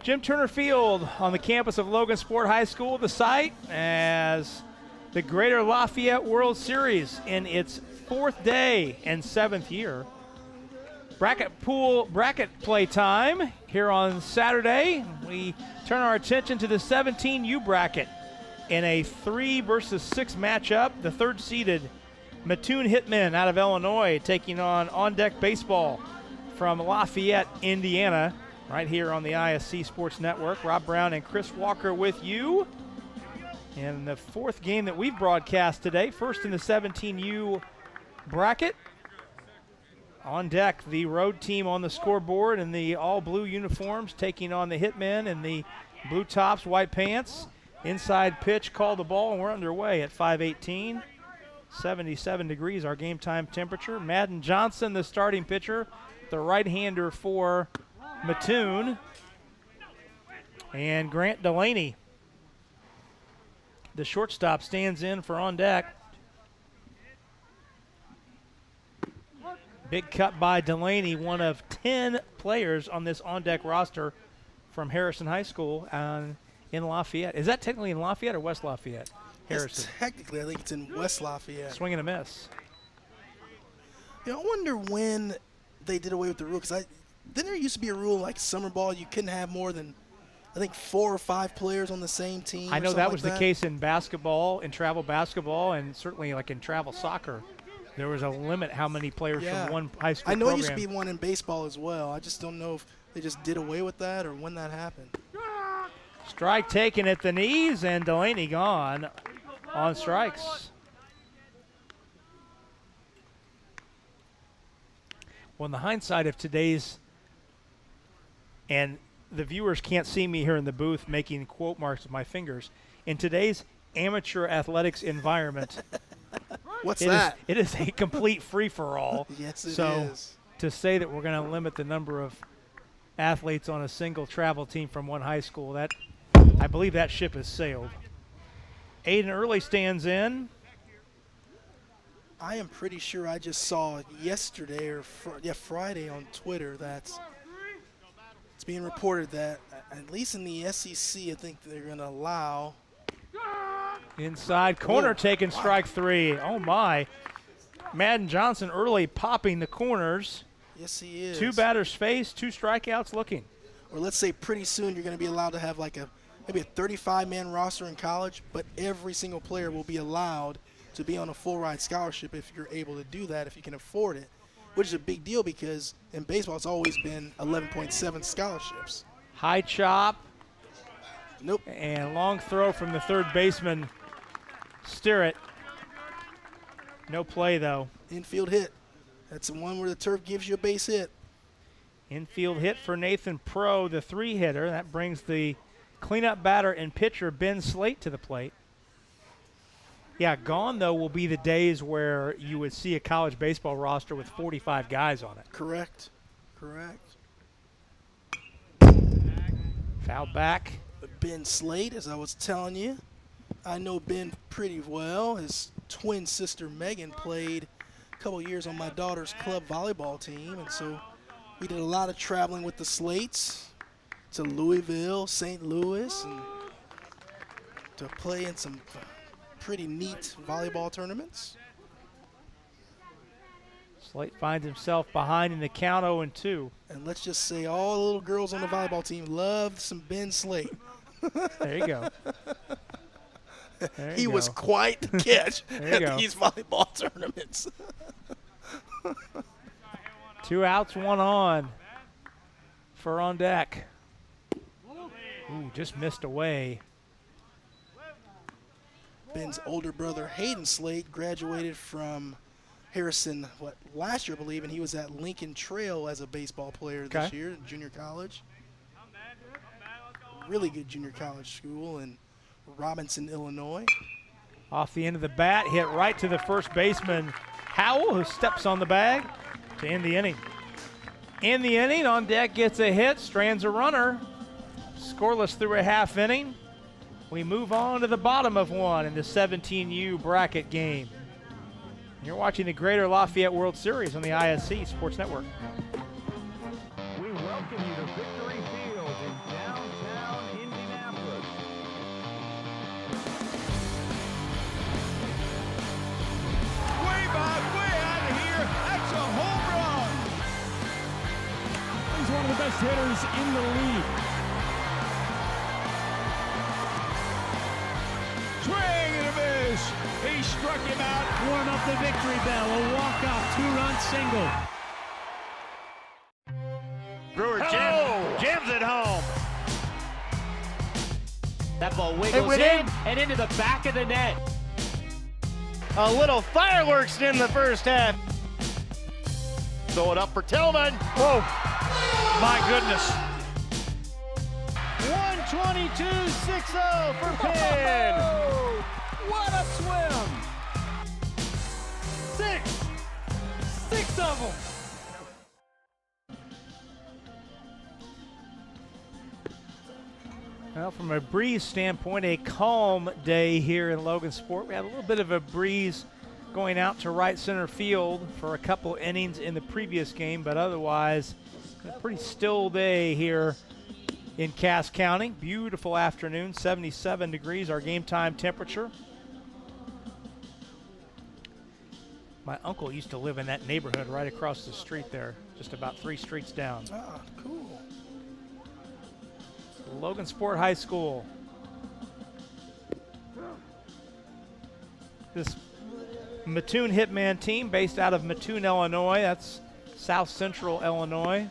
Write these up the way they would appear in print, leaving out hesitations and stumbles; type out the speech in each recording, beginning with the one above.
Jim Turner Field on the campus of Logansport High School, the site as the Greater Lafayette World Series in its 4th day and 7th year. Bracket play time here on Saturday. We turn our attention to the 17U bracket in a 3 versus 6 matchup. The 3rd seeded Mattoon Hitmen out of Illinois taking on deck baseball from Lafayette, Indiana, right here on the ISC Sports Network. Rob Brown and Chris Walker with you. And the 4th game that we've broadcast today, first in the 17U bracket. On deck, the road team on the scoreboard in the all-blue uniforms taking on the Hitmen in the blue tops, white pants. Inside pitch, call the ball, and we're underway at 5:18. 77 degrees, our game time temperature. Madden Johnson, the starting pitcher, the right-hander for Mattoon. And Grant Delaney, the shortstop, stands in for on deck. Big cut by Delaney, one of 10 players on this on-deck roster from Harrison High School in Lafayette. Is that technically in Lafayette or West Lafayette? Harrison. Technically, I think it's in West Lafayette. Swing and a miss. You know, I wonder when they did away with the rule, because didn't there used to be a rule like summer ball, you couldn't have more than, I think, 4 or 5 players on the same team? I know that was the case in basketball, in travel basketball, and certainly like in travel soccer. There was a limit how many players from one high school I know program. it used to be one in baseball as well. I just don't know if they just did away with that or when that happened. Strike taken at the knees, and Delaney gone on strikes. Well, in the hindsight of today's, and the viewers can't see me here in the booth making quote marks with my fingers, in today's amateur athletics environment, What's that? It is a complete free-for-all. Yes, it is. So to say that we're going to limit the number of athletes on a single travel team from one high school, that I believe that ship has sailed. Aiden Early stands in. I am pretty sure I just saw yesterday or Friday on Twitter that it's being reported that at least in the SEC, I think they're going to allow. Inside corner taking strike 3. Oh, my. Madden Johnson Early popping the corners. Yes, he is. 2 batters faced, 2 strikeouts looking. Or let's say pretty soon you're going to be allowed to have like maybe a 35-man roster in college, but every single player will be allowed to be on a full-ride scholarship if you're able to do that, if you can afford it, which is a big deal because in baseball it's always been 11.7 scholarships. High chop. Nope. And long throw from the third baseman, Sterrett. No play, though. Infield hit. That's the one where the turf gives you a base hit. Infield hit for Nathan Pro, the 3-hitter. That brings the cleanup batter and pitcher Ben Slate to the plate. Yeah, gone, though, will be the days where you would see a college baseball roster with 45 guys on it. Correct. Foul back. Ben Slate, as I was telling you, I know Ben pretty well. His twin sister Megan played a couple years on my daughter's club volleyball team, and so we did a lot of traveling with the Slates to Louisville, St. Louis, and to play in some pretty neat volleyball tournaments. Slate finds himself behind in the count 0-2. And let's just say all the little girls on the volleyball team loved some Ben Slate. There you go. He was quite the catch at these volleyball tournaments. 2 outs, 1 on for on deck. Ooh, just missed away. Ben's older brother, Hayden Slate, graduated from Harrison, last year, I believe, and he was at Lincoln Trail as a baseball player this year in junior college. Really good junior college school in Robinson, Illinois. Off the end of the bat, hit right to the first baseman, Howell, who steps on the bag to end the inning. In the inning, on deck gets a hit, strands a runner. Scoreless through a half inning. We move on to the bottom of 1 in the 17U bracket game. You're watching the Greater Lafayette World Series on the ISC Sports Network. We welcome you to Victory Field in downtown Way back, way out of here. That's a home run. He's one of the best hitters in the league. Swing and a miss. He struck him out. Warm up the victory bell. A walk-off, two-run single. Brewer jams it home. That ball wiggles in and into the back of the net. A little fireworks in the first half. Throw it up for Tillman. Whoa, my goodness. 122-6-0 for Penn. What a swim! Six of them. Well, from a breeze standpoint, a calm day here in Logansport. We had a little bit of a breeze going out to right center field for a couple innings in the previous game, but otherwise a pretty still day here in Cass County. Beautiful afternoon, 77 degrees, our game time temperature. My uncle used to live in that neighborhood right across the street there, just about 3 streets down. Ah, cool. Logansport High School. This Mattoon Hitman team based out of Mattoon, Illinois. That's South Central Illinois.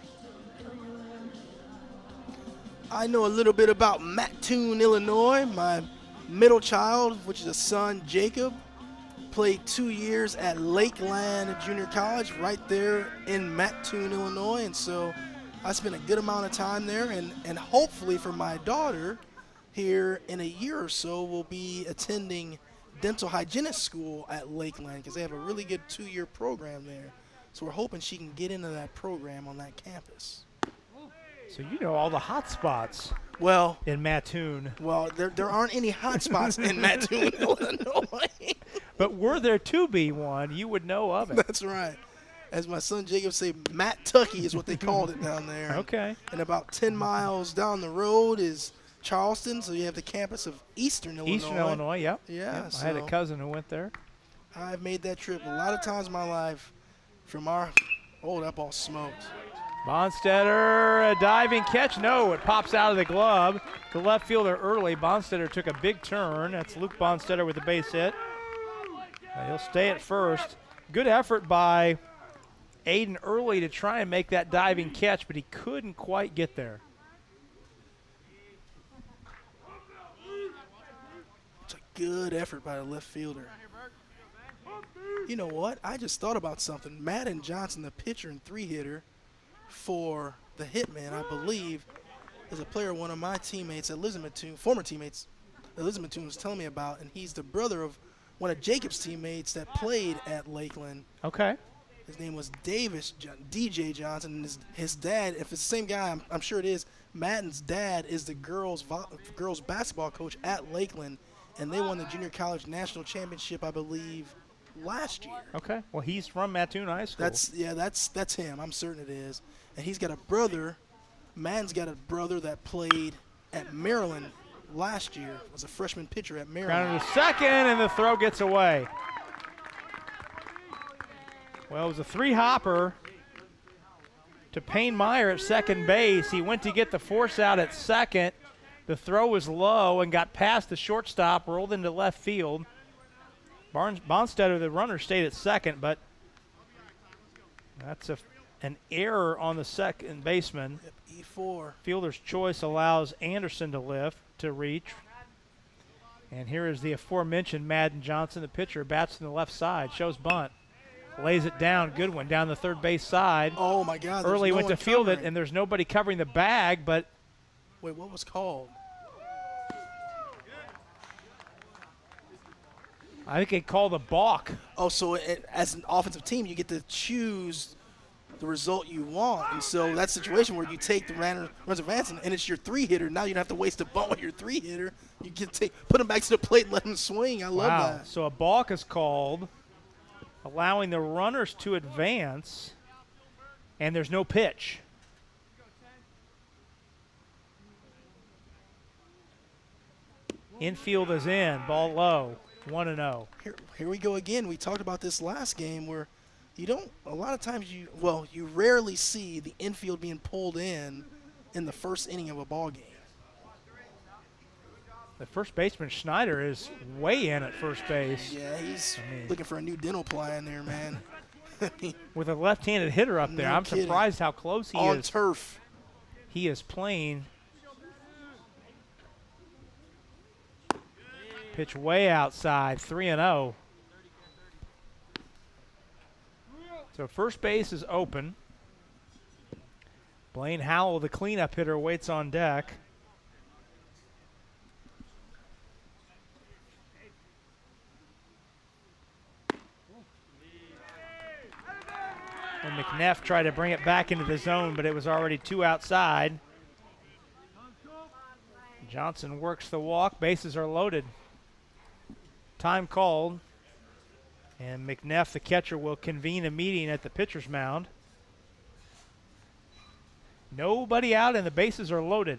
I know a little bit about Mattoon, Illinois. My middle child, which is a son, Jacob, played 2 years at Lakeland Junior College right there in Mattoon, Illinois. And so I spent a good amount of time there. And hopefully for my daughter here in a year or so, we'll be attending dental hygienist school at Lakeland because they have a really good 2-year program there. So we're hoping she can get into that program on that campus. So you know all the hot spots Well, in Mattoon. Well, there aren't any hot spots in Mattoon, Illinois. But were there to be one, you would know of it. That's right. As my son Jacob say, Matt Tucky is what they called it down there. Okay. And about 10 miles down the road is Charleston, so you have the campus of Eastern Illinois. Eastern Illinois, yep. Yeah, Yep, I had a so- cousin who went there. I've made that trip a lot of times in my life from our – oh, that ball smoked. Bonstetter, a diving catch. No, it pops out of the glove. The left fielder early. Bonstetter took a big turn. That's Luke Bonstetter with the base hit. He'll stay at first. Good effort by Aiden early to try and make that diving catch, but he couldn't quite get there. It's a good effort by the left fielder. You know what? I just thought about something. Madden Johnson, the pitcher and 3-hitter for the Hitman, I believe, is a player one of my teammates at Mattoon, former teammates that Mattoon was telling me about, and he's the brother of one of Jacob's teammates that played at Lakeland. Okay. His name was DJ Johnson, and his dad, if it's the same guy, I'm sure it is, Madden's dad is the girls basketball coach at Lakeland, and they won the junior college national championship, I believe, last year. Okay. Well, he's from Mattoon High School. That's him. I'm certain it is. And he's got a brother. Madden's got a brother that played at Maryland last year. Was a freshman pitcher at Maryland. Grounded to second, and the throw gets away. Well, it was a 3-hopper to Payne Meyer at second base. He went to get the force out at second. The throw was low and got past the shortstop, rolled into left field. Bonstetter, the runner, stayed at second, but that's an error on the second baseman. Yep, E4. Fielder's choice allows Anderson to lift, to reach. And here is the aforementioned Madden Johnson, the pitcher, bats from the left side, shows bunt. Lays it down, good one, down the third base side. Oh, my God. Early no went to one field it, covering. and there's nobody covering the bag, but Wait, what was called? I think they called a balk. Oh, so as an offensive team, you get to choose the result you want. And so that situation where you take the runs advancing, and it's your 3-hitter. Now you don't have to waste a bunt with your 3-hitter. You can put him back to the plate and let him swing. I love that. So a balk is called, allowing the runners to advance, and there's no pitch. Infield is in, ball low, 1-0. Here we go again. We talked about this last game where you don't, a lot of times you rarely see the infield being pulled in the first inning of a ball game. The first baseman, Schneider, is way in at first base. Yeah, he's looking for a new dental plan there, man. With a left-handed hitter up there. No I'm kidding. surprised how close he On is. turf. He is playing. Pitch way outside, 3-0. So first base is open. Blaine Howell, the cleanup hitter, waits on deck. And McNeff tried to bring it back into the zone, but it was already 2 outside. Johnson works the walk. Bases are loaded. Time called. And McNeff, the catcher, will convene a meeting at the pitcher's mound. Nobody out and the bases are loaded.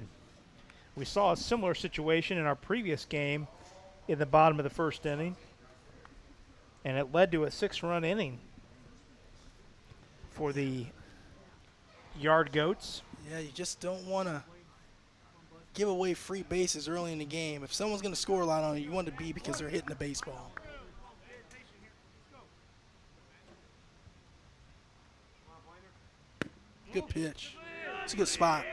We saw a similar situation in our previous game in the bottom of the first inning. And it led to a 6-run inning for the Yard Goats. Yeah, you just don't want to give away free bases early in the game. If someone's going to score a lot on you, you want it to be because they're hitting the baseball. Good pitch. It's a good spot.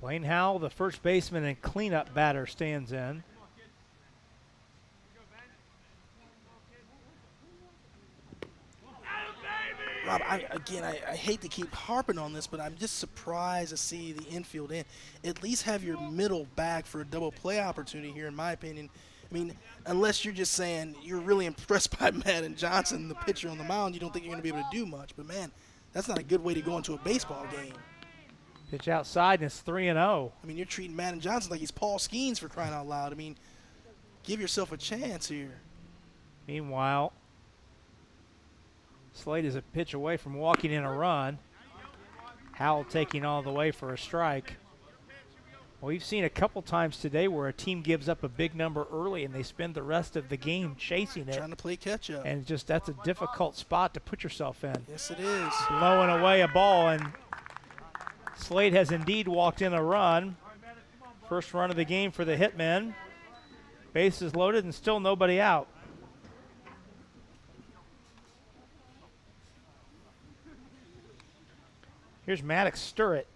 Blaine Howell, the first baseman and cleanup batter, stands in. Rob, I hate to keep harping on this, but I'm just surprised to see the infield in. At least have your middle back for a double play opportunity here, in my opinion. I mean, unless you're just saying you're really impressed by Madden Johnson, the pitcher on the mound, you don't think you're going to be able to do much. But, man, that's not a good way to go into a baseball game. Pitch outside, and it's 3-0. I mean, you're treating Madden Johnson like he's Paul Skeens, for crying out loud. I mean, give yourself a chance here. Meanwhile, Slade is a pitch away from walking in a run. Howell taking all the way for a strike. Well, we've seen a couple times today where a team gives up a big number early and they spend the rest of the game chasing it. Trying to play catch up. And just that's a difficult spot to put yourself in. Yes, it is. Blowing away a ball, and Slade has indeed walked in a run. First run of the game for the Hitmen. Bases loaded and still nobody out. Here's Maddox Sturrett.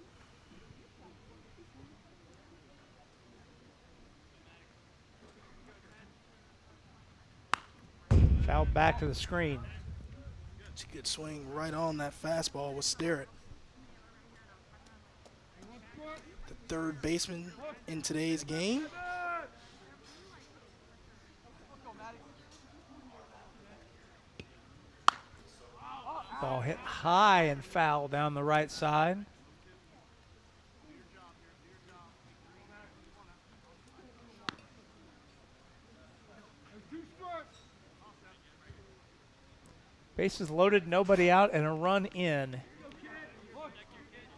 Fouled back to the screen. It's a good swing right on that fastball with Sterrett. The third baseman in today's game. Ball hit high and foul down the right side. Bases loaded, nobody out, and a run in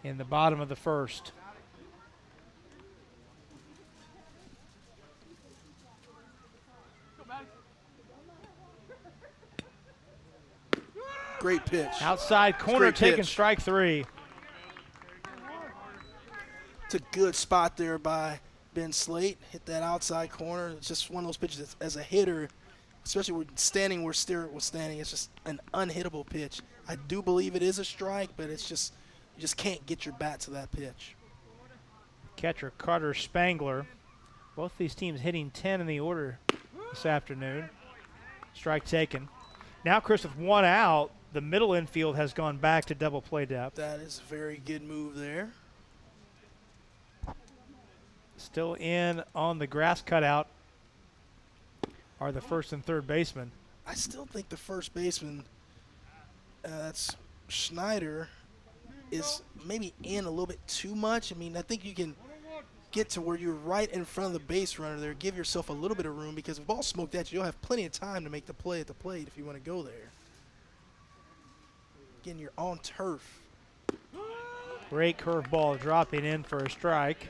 the bottom of the first. Great pitch. Outside corner, Great taking pitch. strike 3. It's a good spot there by Ben Slate. Hit that outside corner. It's just one of those pitches that's, as a hitter, especially with standing where Sterrett was standing, it's just an unhittable pitch. I do believe it is a strike, but it's just you just can't get your bat to that pitch. Catcher Carter Spangler. Both these teams hitting 10 in the order this afternoon. Strike taken. Now, Chris, with one out, the middle infield has gone back to double play depth. That is a very good move there. Still in on the grass cutout are the first and third baseman. I still think the first baseman, that's Schneider, is maybe in a little bit too much. I mean, I think you can get to where you're right in front of the base runner there. Give yourself a little bit of room, because if ball smoked at you, you'll have plenty of time to make the play at the plate if you want to go there. Again, you're on turf. Great curveball dropping in for a strike.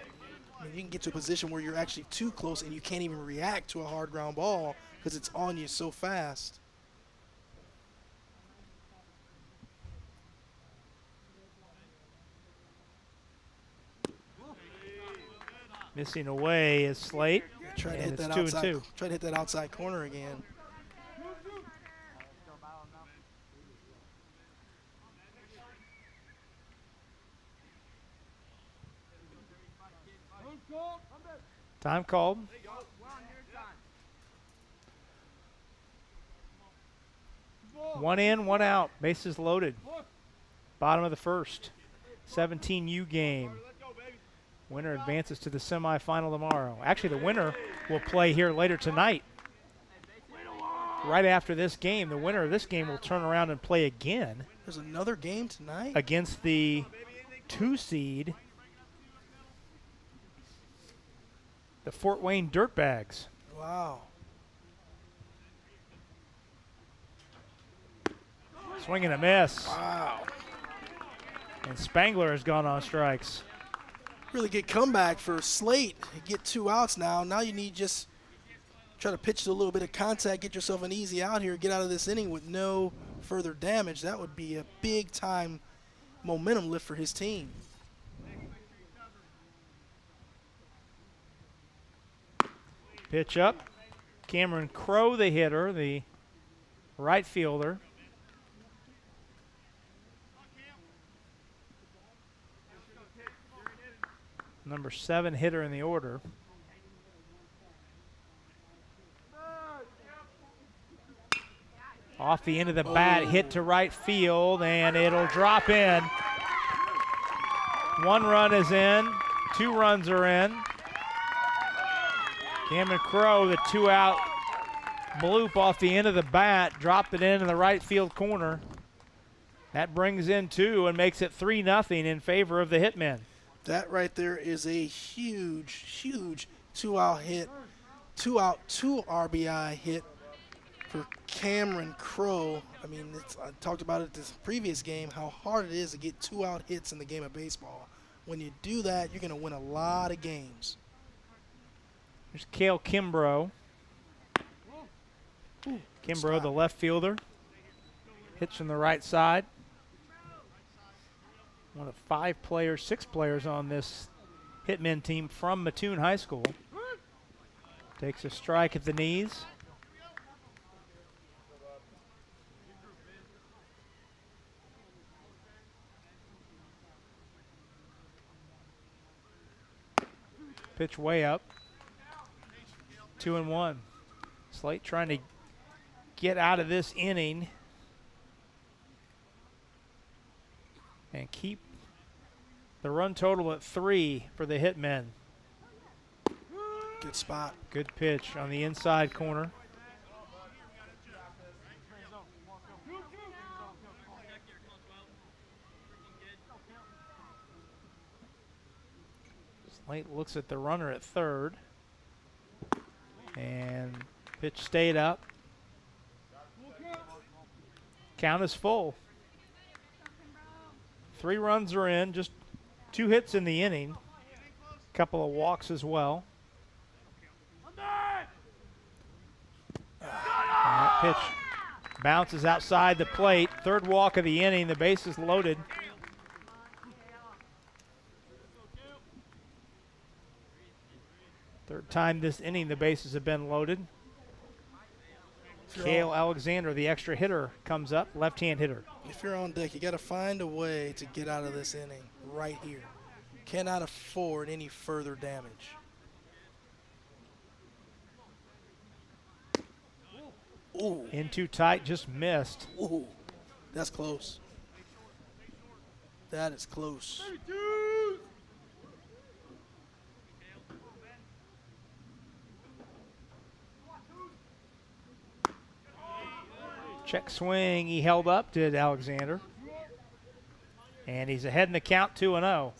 I mean, you can get to a position where you're actually too close and you can't even react to a hard ground ball because it's on you so fast. Missing away is Slate. Try to and hit it's that 2-2. outside. Try to hit that outside corner again. Time called. One in, one out. Bases loaded. Bottom of the first. 17U game. Winner advances to the semifinal tomorrow. Actually, the winner will play here later tonight. Right after this game, the winner of this game will turn around and play again There's another game tonight. against the 2 seed, the Fort Wayne Dirtbags. Wow. Swing and a miss. Wow. And Spangler has gone on strikes. Really good comeback for Slate. You get 2 outs now. Now you need just try to pitch to a little bit of contact, get yourself an easy out here, get out of this inning with no further damage. That would be a big time momentum lift for his team. Pitch up. Cameron Crow, the hitter, the right fielder. Number 7 hitter in the order. Off the end of the bat, hit to right field, and it'll drop in. 1 run is in, 2 runs are in. Cameron Crow, the 2-out bloop off the end of the bat, dropped it in the right field corner. That brings in 2 and makes it 3-0 in favor of the Hitmen. That right there is a huge, huge 2-out hit. 2-out, 2 RBI hit for Cameron Crow. I mean, I talked about it this previous game, how hard it is to get 2-out hits in the game of baseball. When you do that, you're going to win a lot of games. There's Cale Kimbrough. Kimbrough, the left fielder. Hits from the right side. One of 6 players on this Hitmen team from Mattoon High School. Takes a strike at the knees. Pitch way up. 2-1. Slate trying to get out of this inning and keep the run total at 3 for the Hitmen. Good spot. Good pitch on the inside corner. Slate looks at the runner at third. And pitch stayed up. Count is full. 3 runs are in, just 2 hits in the inning. Couple of walks as well. That pitch bounces outside the plate. 3rd walk of the inning. The base is loaded. Third time this inning the bases have been loaded. Cale Alexander, the extra hitter, comes up, left-hand hitter. If you're on deck, you got to find a way to get out of this inning right here. Cannot afford any further damage. Ooh. In too tight, just missed. Ooh. That's close. That is close. Check swing, he held up, did Alexander. And he's ahead in the count, 2-0.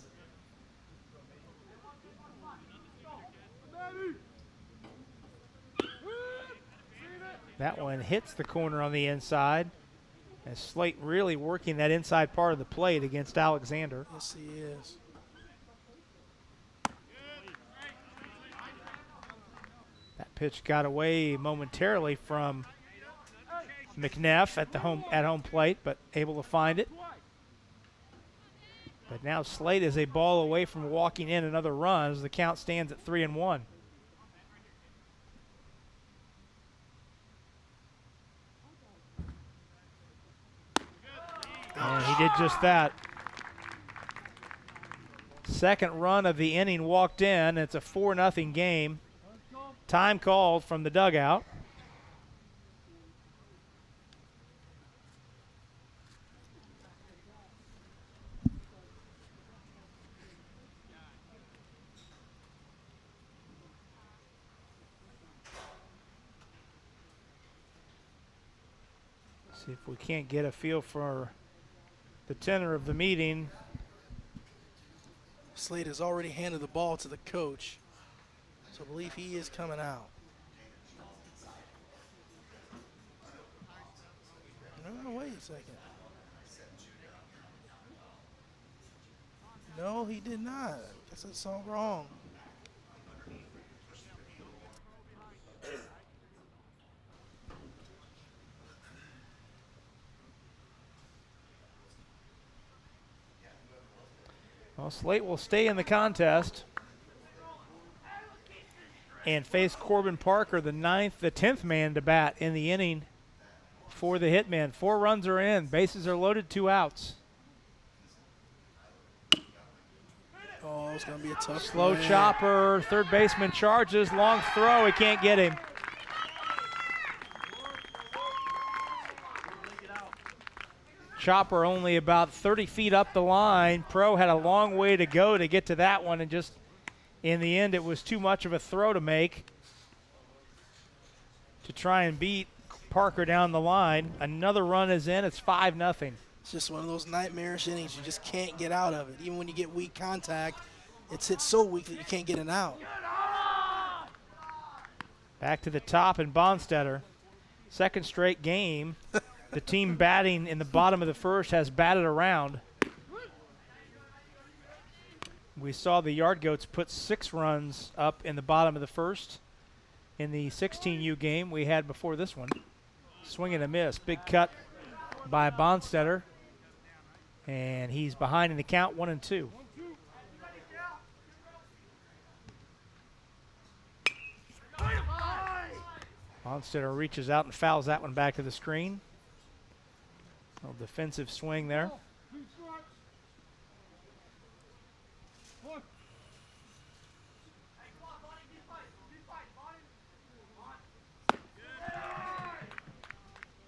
That one hits the corner on the inside. And Slate really working that inside part of the plate against Alexander. Yes, he is. Pitch got away momentarily from McNeff at home plate, but able to find it. But now Slate is a ball away from walking in another run as the count stands at 3-1. And he did just that. Second run of the inning walked in. It's a 4-0 game. Time called from the dugout. See if we can't get a feel for the tenor of the meeting. Slate has already handed the ball to the coach, so I believe he is coming out. No, wait a second. No, he did not. Guess I saw wrong. Well, Slate will stay in the contest and face Corbin Parker, the 10th man to bat in the inning for the Hitmen. 4 runs are in. Bases are loaded, 2 outs. Oh, it's going to be a tough Slow play. chopper. Third baseman charges. Long throw. He can't get him. Chopper only about 30 feet up the line. Pro had a long way to go to get to that one, and just in the end it was too much of a throw to make to try and beat Parker down the line. Another run is in. It's 5-0. It's just one of those nightmarish innings. You just can't get out of it. Even when you get weak contact, it's hit so weak that you can't get it out. Back to the top, and Bonstetter. Second straight game. The team batting in the bottom of the first has batted around. We saw the Yard Goats put 6 runs up in the bottom of the first in the 16U game we had before this one. Swing and a miss. Big cut by Bonstetter. And he's behind in the count, 1-2. Bonstetter reaches out and fouls that one back to the screen. Little defensive swing there.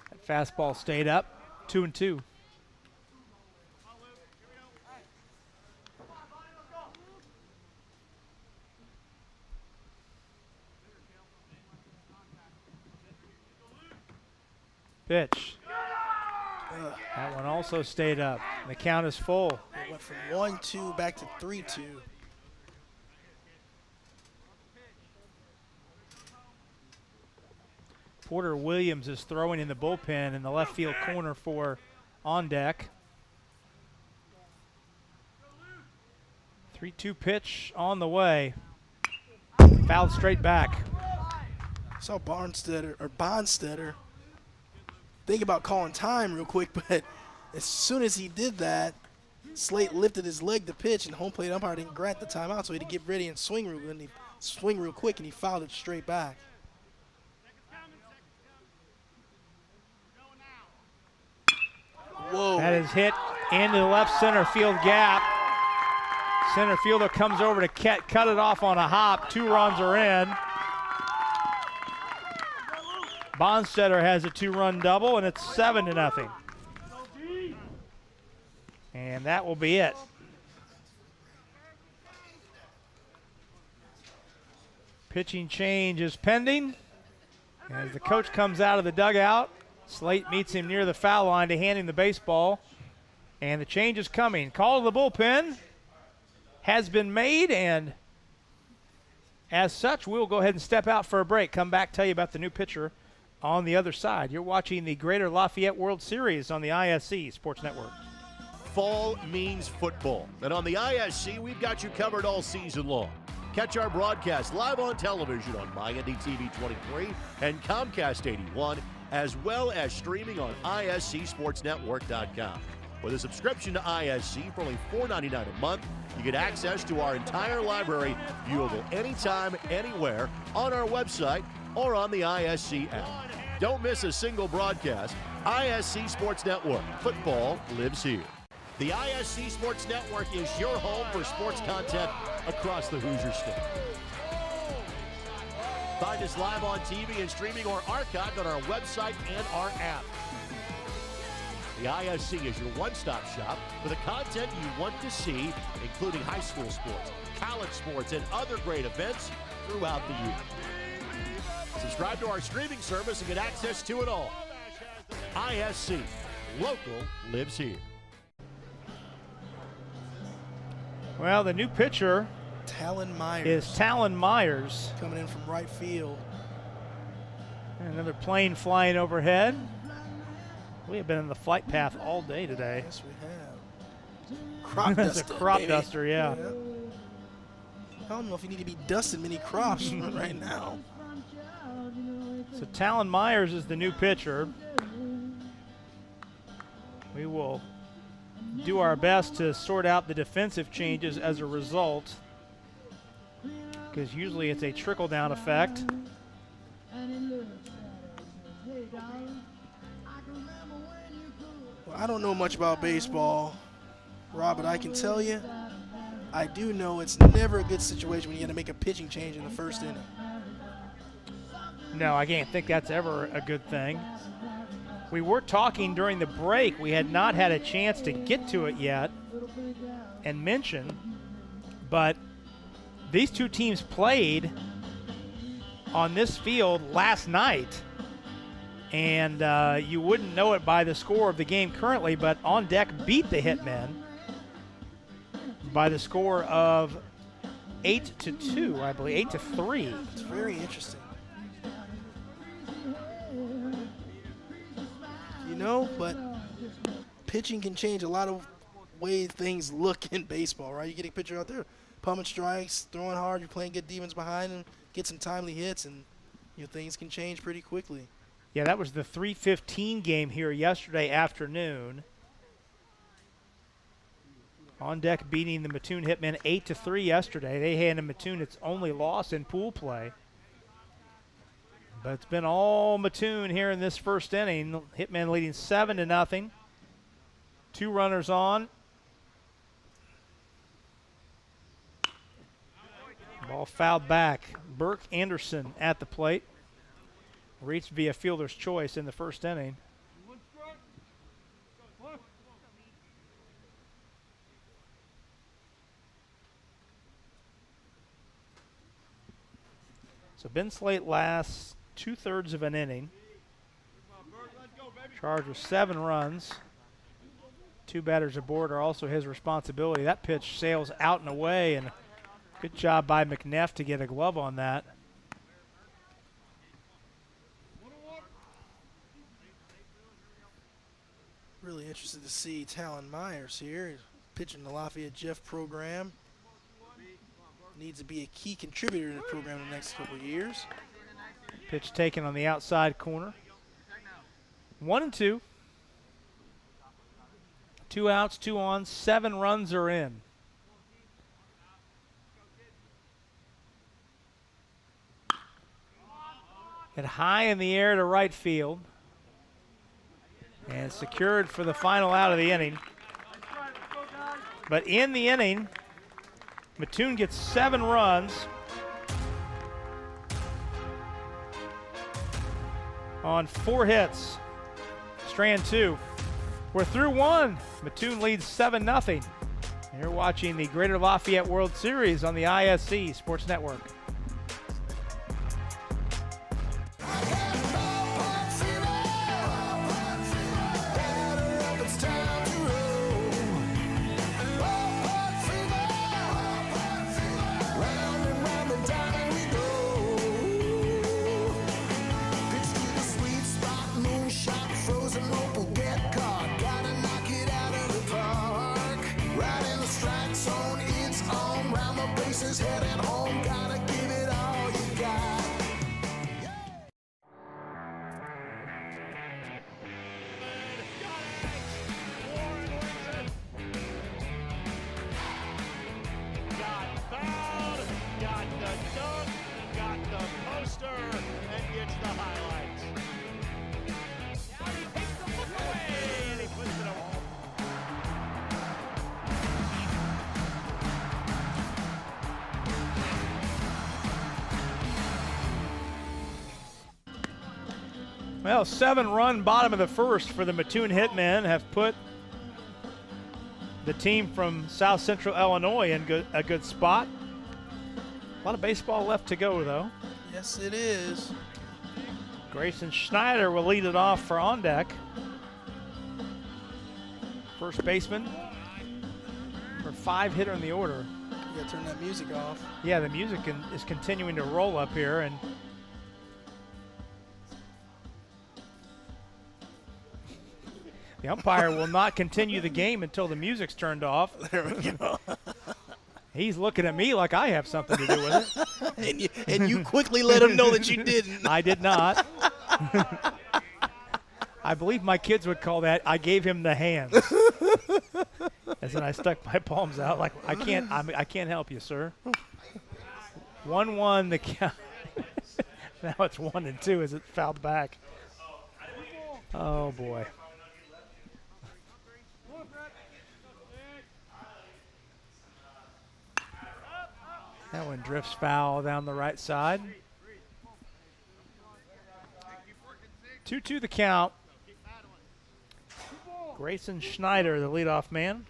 That fastball stayed up, 2-2. Pitch. That one also stayed up. The count is full. It went from 1-2 back to 3-2. Porter Williams is throwing in the bullpen in the left field corner for On Deck. 3-2 pitch on the way. Fouled straight back. Saw Bonstetter think about calling time real quick, but as soon as he did that, Slate lifted his leg to pitch, and home plate umpire didn't grant the timeout, so he had to get ready and swing real quick, and he fouled it straight back. Whoa. That is hit into the left center field gap. Center fielder comes over to cut it off on a hop. 2 runs are in. Bonstetter has a 2-run double, and it's 7-0. And that will be it. Pitching change is pending. As the coach comes out of the dugout, Slate meets him near the foul line to hand him the baseball. And the change is coming. Call to the bullpen has been made, and as such, we'll go ahead and step out for a break. Come back, tell you about the new pitcher on the other side. You're watching the Greater Lafayette World Series on the ISC Sports Network. Fall means football, and on the ISC, we've got you covered all season long. Catch our broadcast live on television on MyNDTV 23 and Comcast 81, as well as streaming on ISCSportsNetwork.com. With a subscription to ISC for only $4.99 a month, you get access to our entire library, viewable anytime, anywhere, on our website or on the ISC app. Don't miss a single broadcast. ISC Sports Network. Football lives here. The ISC Sports Network is your home for sports content across the Hoosier State. Find us live on TV and streaming or archived on our website and our app. The ISC is your one-stop shop for the content you want to see, including high school sports, college sports, and other great events throughout the year. Subscribe to our streaming service and get access to it all. ISC. Local lives here. Well, the new pitcher Talon Myers is Talon Myers. coming in from right field. Another plane flying overhead. We have been in the flight path all day today. Yes, we have. Crop It's duster. a crop baby. duster, yeah. I don't know if you need to be dusting many crops right now. So Talon Myers is the new pitcher. We will do our best to sort out the defensive changes as a result, because usually it's a trickle-down effect. Well, I don't know much about baseball, Rob, but I can tell you, I do know it's never a good situation when you got to make a pitching change in the first inning. No, I can't think that's ever a good thing. We were talking during the break. We had not had a chance to get to it yet and mention, but these two teams played on this field last night, and you wouldn't know it by the score of the game currently, but On Deck beat the Hitmen by the score of 8-2, I believe, 8-3. It's very interesting. You know, but pitching can change a lot of ways things look in baseball, right? You get a pitcher out there pumping strikes, throwing hard, you're playing good defense behind him, get some timely hits, and things can change pretty quickly. Yeah, that was the 3:15 game here yesterday afternoon. On Deck beating the Mattoon Hitmen 8-3 yesterday. They handed Mattoon its only loss in pool play. But it's been all Mattoon here in this first inning. Hitmen leading 7-0. 2 runners on. Ball fouled back. Burke Anderson at the plate. Reached via fielder's choice in the first inning. So Ben Slate lasts 2/3 of an inning. Charged with 7 runs. 2 batters aboard are also his responsibility. That pitch sails out and away, and good job by McNeff to get a glove on that. Really interested to see Talon Myers here. He's pitching the Lafayette Jeff program. Needs to be a key contributor to the program in the next couple of years. Pitch taken on the outside corner. 1-2. 2 outs, 2 on, 7 runs are in. Hit high in the air to right field. And secured for the final out of the inning. But in the inning, Mattoon gets 7 runs on 4 hits. Strand 2. We're through 1. Mattoon leads 7-0. You're watching the Greater Lafayette World Series on the ISC Sports Network. Headed home. Well, 7-run bottom of the first for the Mattoon Hitmen have put the team from South Central Illinois in a good spot. A lot of baseball left to go, though. Yes, it is. Grayson Schneider will lead it off for On Deck. First baseman. Number 5 hitter in the order. You gotta turn that music off. Yeah, the music is continuing to roll up here, and the umpire will not continue the game until the music's turned off. There we go. He's looking at me like I have something to do with it. and you quickly let him know that you didn't. I did not. I believe my kids would call that I gave him the hands. As then I stuck my palms out like I can't help you, sir. 1-1 the count. Now it's 1-2 as it fouled back. Oh boy. That one drifts foul down the right side. 2-2 the count. Grayson Schneider, the leadoff man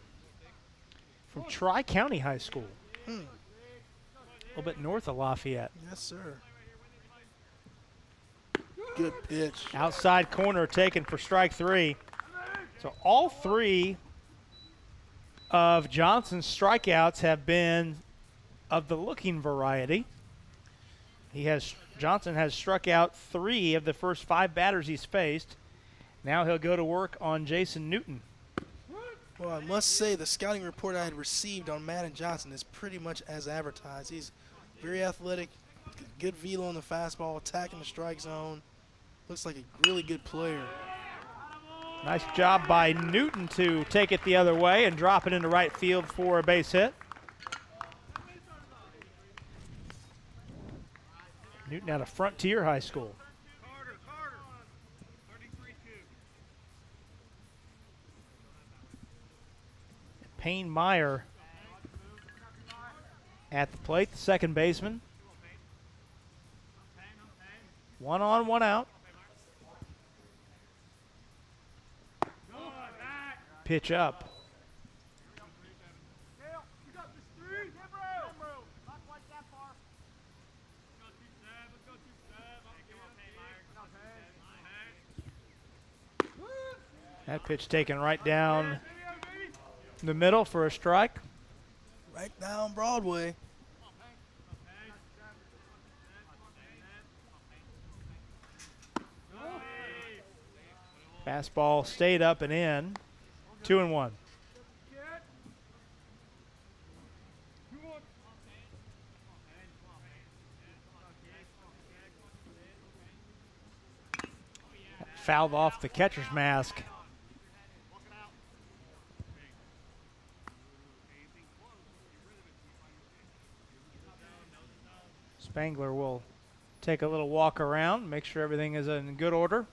from Tri-County High School. A little bit north of Lafayette. Yes, sir. Good pitch. Outside corner taken for strike 3. So all 3 of Johnson's strikeouts have been of the looking variety. Johnson has struck out 3 of the first 5 batters he's faced. Now he'll go to work on Jason Newton. Well, I must say the scouting report I had received on Madden Johnson is pretty much as advertised. He's very athletic, good velo on the fastball, attacking the strike zone. Looks like a really good player. Nice job by Newton to take it the other way and drop it into right field for a base hit. Newton out of Frontier High School. Payne Meyer at the plate, the second baseman. 1 on, 1 out. Pitch up. That pitch taken right down the middle for a strike. Right down Broadway. Fastball stayed up and in. 2-1. Fouled off the catcher's mask. Spangler will take a little walk around, make sure everything is in good order.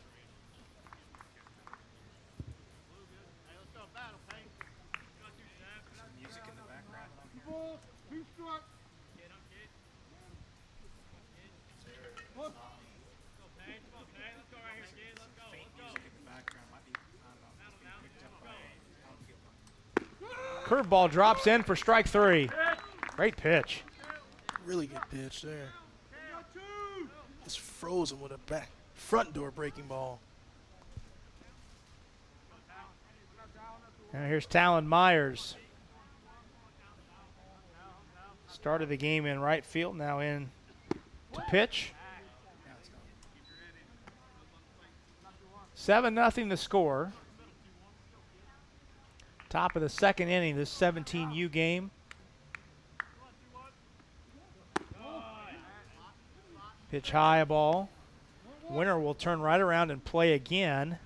Curveball drops in for strike 3. Great pitch. Really good pitch there. Just frozen with a front door breaking ball. And here's Talon Myers. Started the game in right field, now in to pitch. 7-0 the score. Top of the second inning, this 17U game. Pitch high, a ball. Winner will turn right around and play again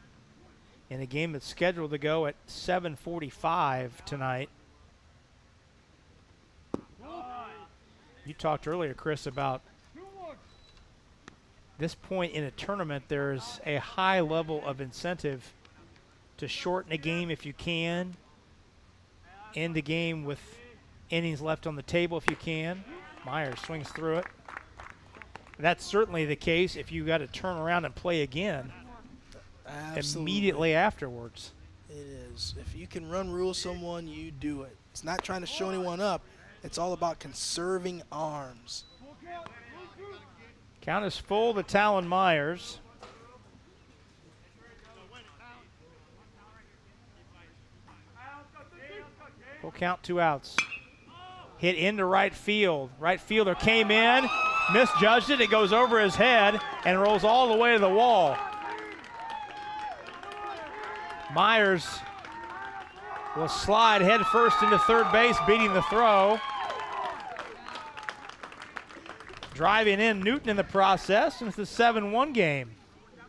in a game that's scheduled to go at 7:45 tonight. You talked earlier, Chris, about this point in a tournament. There's a high level of incentive to shorten a game if you can, end the game with innings left on the table if you can. Myers swings through it. That's certainly the case if you got to turn around and play again. Absolutely. immediately afterwards. It is. If you can run rule someone, you do it. It's not trying to show anyone up. It's all about conserving arms. Count is full to Talon Myers. Full count, 2 outs. Hit into right field. Right fielder came in, misjudged it. It goes over his head and rolls all the way to the wall. Myers will slide head first into third base, beating the throw. Driving in Newton in the process, and it's a 7-1 game.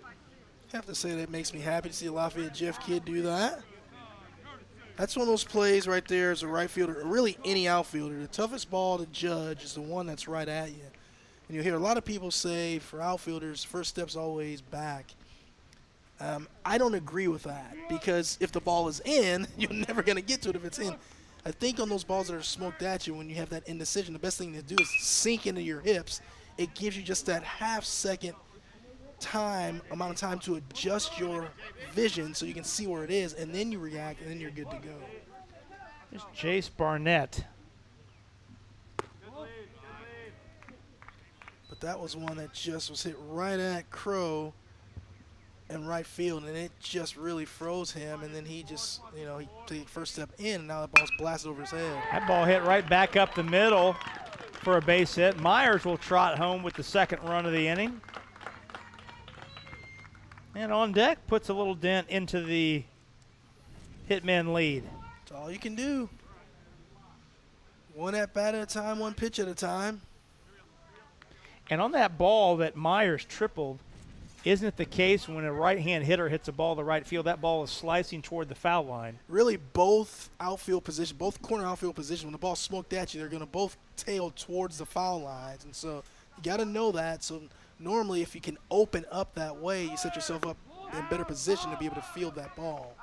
I have to say that makes me happy to see a Lafayette Jeff kid do that. That's one of those plays right there as a right fielder, or really any outfielder. The toughest ball to judge is the one that's right at you. And you'll hear a lot of people say for outfielders, first step's always back. I don't agree with that, because if the ball is in, you're never going to get to it if it's in. I think on those balls that are smoked at you, when you have that indecision, the best thing to do is sink into your hips. It gives you just that half-second amount of time to adjust your vision so you can see where it is, and then you react, and then you're good to go. Here's Jace Barnett. But that was one that just was hit right at Crow in right field, and it just really froze him, and then he just, he took the first step in, and now the ball's blasted over his head. That ball hit right back up the middle for a base hit. Myers will trot home with the second run of the inning. And on deck, puts a little dent into the hitman lead. That's all you can do. One at bat at a time, one pitch at a time. And on that ball that Myers tripled, isn't it the case when a right-hand hitter hits a ball to right field, that ball is slicing toward the foul line? Really, both outfield positions, both corner outfield positions, when the ball's smoked at you, they're going to both tail towards the foul lines. And so you got to know that. So normally, if you can open up that way, you set yourself up in better position to be able to field that ball.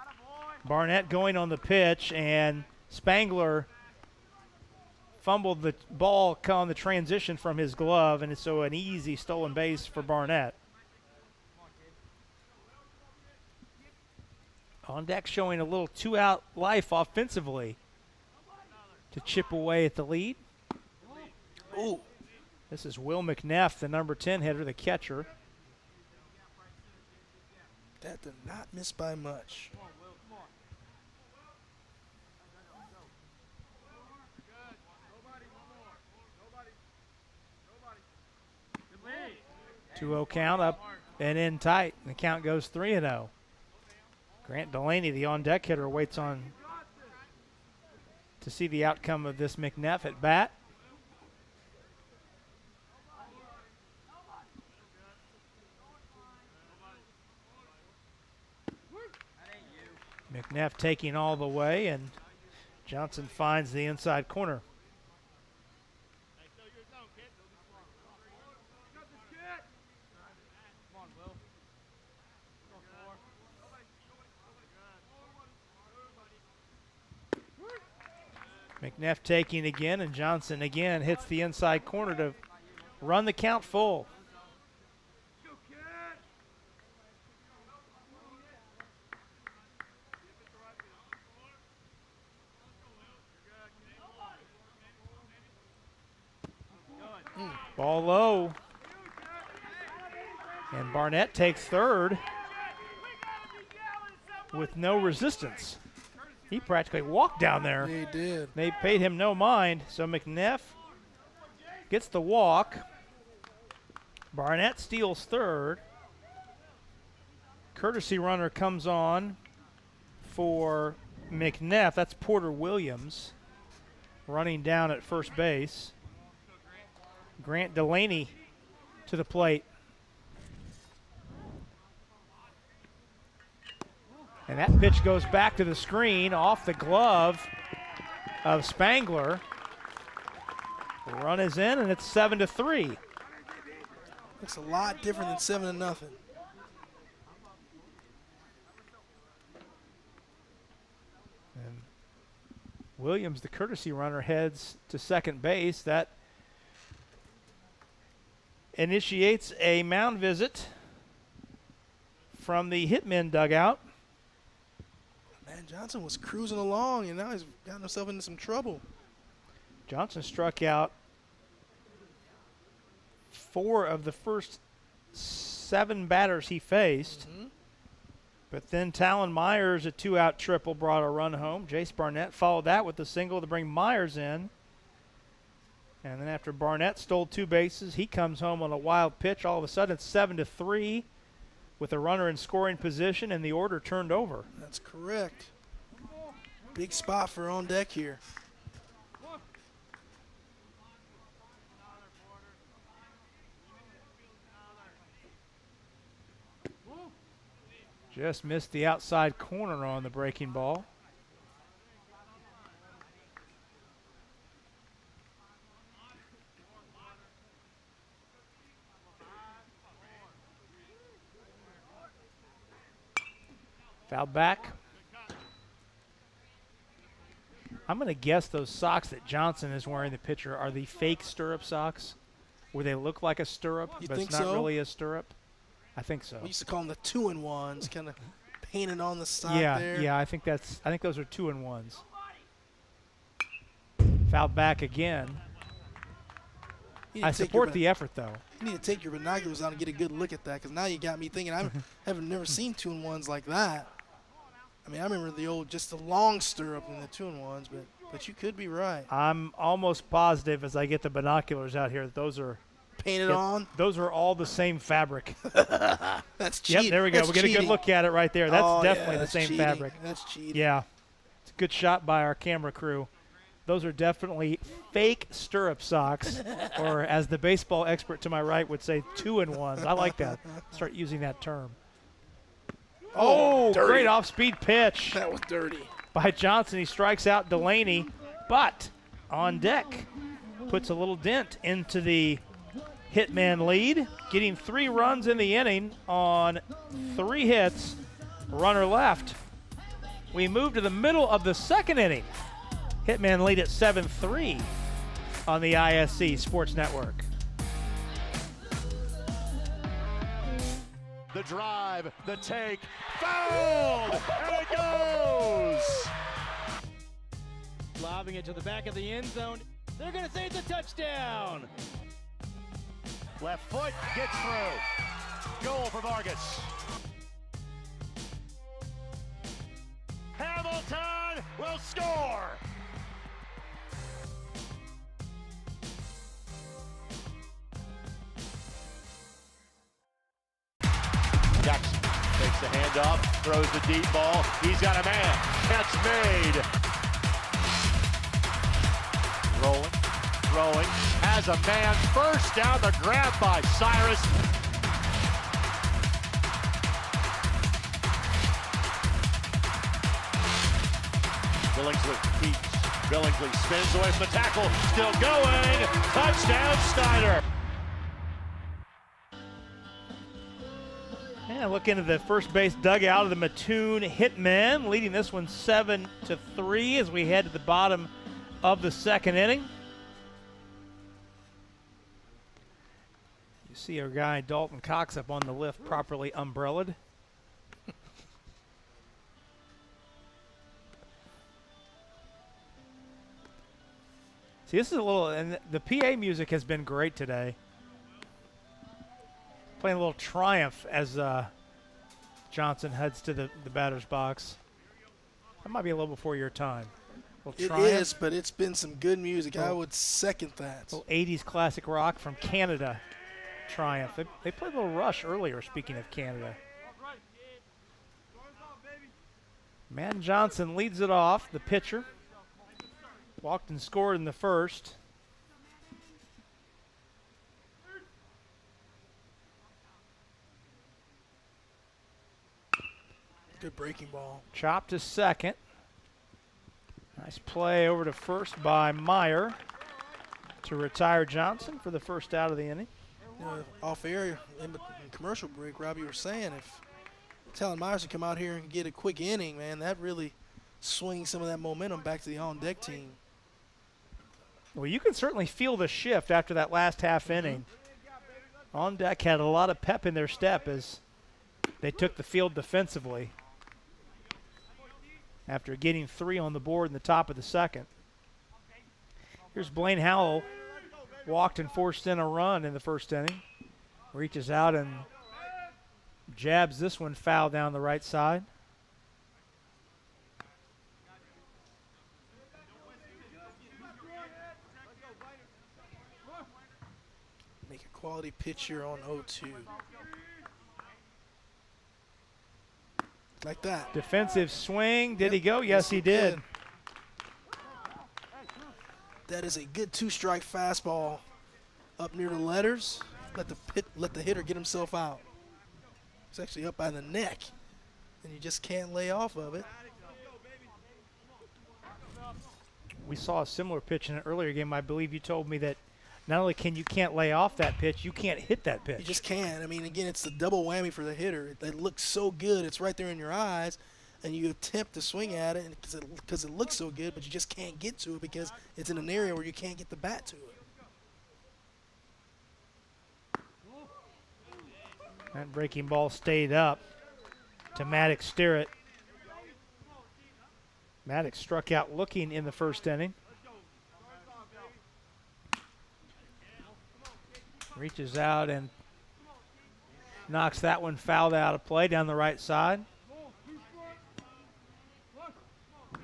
Barnett going on the pitch, and Spangler fumbled the ball on the transition from his glove, and so an easy stolen base for Barnett. On deck showing a little 2-out life offensively to chip away at the lead. Ooh. This is Will McNeff, the number 10 hitter, the catcher. That did not miss by much. Good 2-0 count, up and in tight. The count goes 3-0. Grant Delaney, the on-deck hitter, waits on to see the outcome of this McNeff at bat. McNeff taking all the way, and Johnson finds the inside corner. McNeff taking again, and Johnson again hits the inside corner to run the count full. Ball low. And Barnett takes third with no resistance. He practically walked down there. He did. They paid him no mind, so McNeff gets the walk. Barnett steals third. Courtesy runner comes on for McNeff. That's Porter Williams running down at first base. Grant Delaney to the plate. And that pitch goes back to the screen off the glove of Spangler. The run is in, and it's 7-3. Looks a lot different than 7-0. And Williams, the courtesy runner, heads to second base. That initiates a mound visit from the Hitmen dugout. Man, Johnson was cruising along, and now he's gotten himself into some trouble. Johnson struck out 4 of the first 7 batters he faced. But then Talon Myers, a 2-out triple, brought a run home. Jace Barnett followed that with a single to bring Myers in. And then after Barnett stole 2 bases, he comes home on a wild pitch. All of a sudden, it's 7-3 with a runner in scoring position, and the order turned over. That's correct. Big spot for on deck here. Just missed the outside corner on the breaking ball. Foul back. I'm going to guess those socks that Johnson is wearing, the pitcher, are the fake stirrup socks, where they look like a stirrup, You but think it's not so? really a stirrup. I think so. We used to call them the 2-in-1s, kind of painted on the sock there. Yeah, I think those are 2-in-1s. Fouled back again. You need I to take support your the effort, though. You need to take your binoculars out and get a good look at that, because now you got me thinking. I haven't never seen 2-in-1s like that. I mean, I remember just the long stirrup and the 2-in-1s, but you could be right. I'm almost positive as I get the binoculars out here that those are Painted on. Those are all the same fabric. That's cheating. Yep, there we go. That's We'll get a good cheating. look at it right there. That's definitely the that's same cheating. fabric. That's cheating. Yeah. It's a good shot by our camera crew. Those are definitely fake stirrup socks, or as the baseball expert to my right would say, 2-in-1s. I like that. Start using that term. Oh, dirty. great off-speed pitch That was dirty. by Johnson. He strikes out Delaney, but on deck puts a little dent into the Hitman lead, getting 3 runs in the inning on 3 hits, runner left. We move to the middle of the second inning. Hitman lead at 7-3 on the ISC Sports Network. The drive, the take, fouled, and it goes! Lobbing it to the back of the end zone. They're going to say it's a touchdown. Left foot gets through. Goal for Vargas. Hamilton will score! Jackson takes the handoff, throws the deep ball. He's got a man. Catch made. Rolling, throwing, has a man. First down, the grab by Cyrus. Billingsley keeps. Billingsley spins away from the tackle. Still going. Touchdown, Snyder. And look into the first base dugout of the Mattoon Hitmen, leading this one 7-3 as we head to the bottom of the second inning. You see our guy Dalton Cox up on the lift, properly umbrellaed. See, this is a little, and the PA music has been great today. Playing a little Triumph as Johnson heads to the batter's box. That might be a little before your time. It Triumph. is, but it's been some good music. I would second that. Little 80s classic rock from Canada. Triumph. They played a little Rush earlier, speaking of Canada. Man Johnson leads it off, the pitcher. Walked and scored in the first. Good breaking ball. Chopped to second. Nice play over to first by Meyer to retire Johnson for the first out of the inning. You know, off air in commercial break, Rob, you were saying if Talon Myers can come out here and get a quick inning, man, that really swings some of that momentum back to the on-deck team. Well, you can certainly feel the shift after that last half inning. On deck had a lot of pep in their step as They took the field defensively after getting 3 on the board in the top of the second. Here's Blaine Howell, walked and forced in a run in the first inning. Reaches out and jabs this one foul down the right side. Make a quality pitch here on 0-2. Like that. Defensive swing. Did he go? Yes, he did. That is a good 2-strike fastball up near the letters. Let the hitter get himself out. It's actually up by the neck, and you just can't lay off of it. We saw a similar pitch in an earlier game. I believe you told me that not only can't lay off that pitch, you can't hit that pitch. You just can't. I mean, again, it's the double whammy for the hitter. It looks so good. It's right there in your eyes, and you attempt to swing at it because it looks so good, but you just can't get to it because it's in an area where you can't get the bat to it. That breaking ball stayed up to Maddox Sterrett. Maddox struck out looking in the first inning. Reaches out and knocks that one fouled out of play down the right side.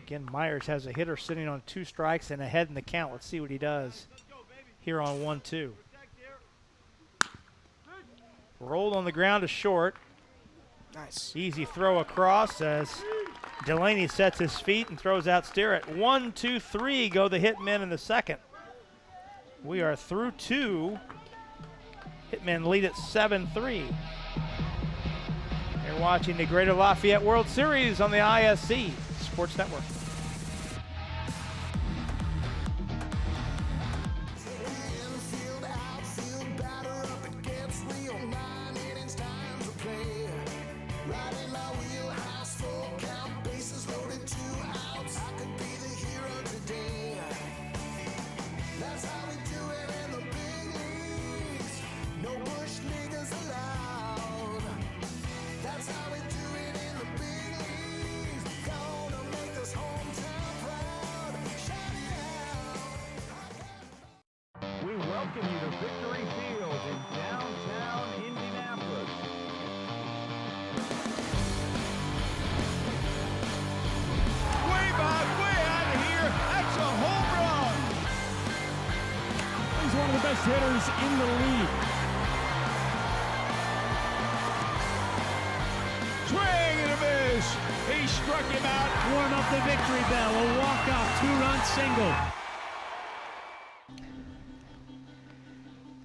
Again, Myers has a hitter sitting on 2 strikes and ahead in the count. Let's see what he does here on 1-2. Rolled on the ground to short. Nice. Easy throw across as Delaney sets his feet and throws out Sterrett. 1, 2, 3 go the Hitmen in the second. We are through 2. Hitmen lead at 7-3. You're watching the Greater Lafayette World Series on the ISC Sports Network. We welcome you to Victory Field in downtown Indianapolis. Way back, way out of here. That's a home run. He's one of the best hitters in the league. Swing and a miss. He struck him out. Warm up the victory bell. A walk-off 2-run single.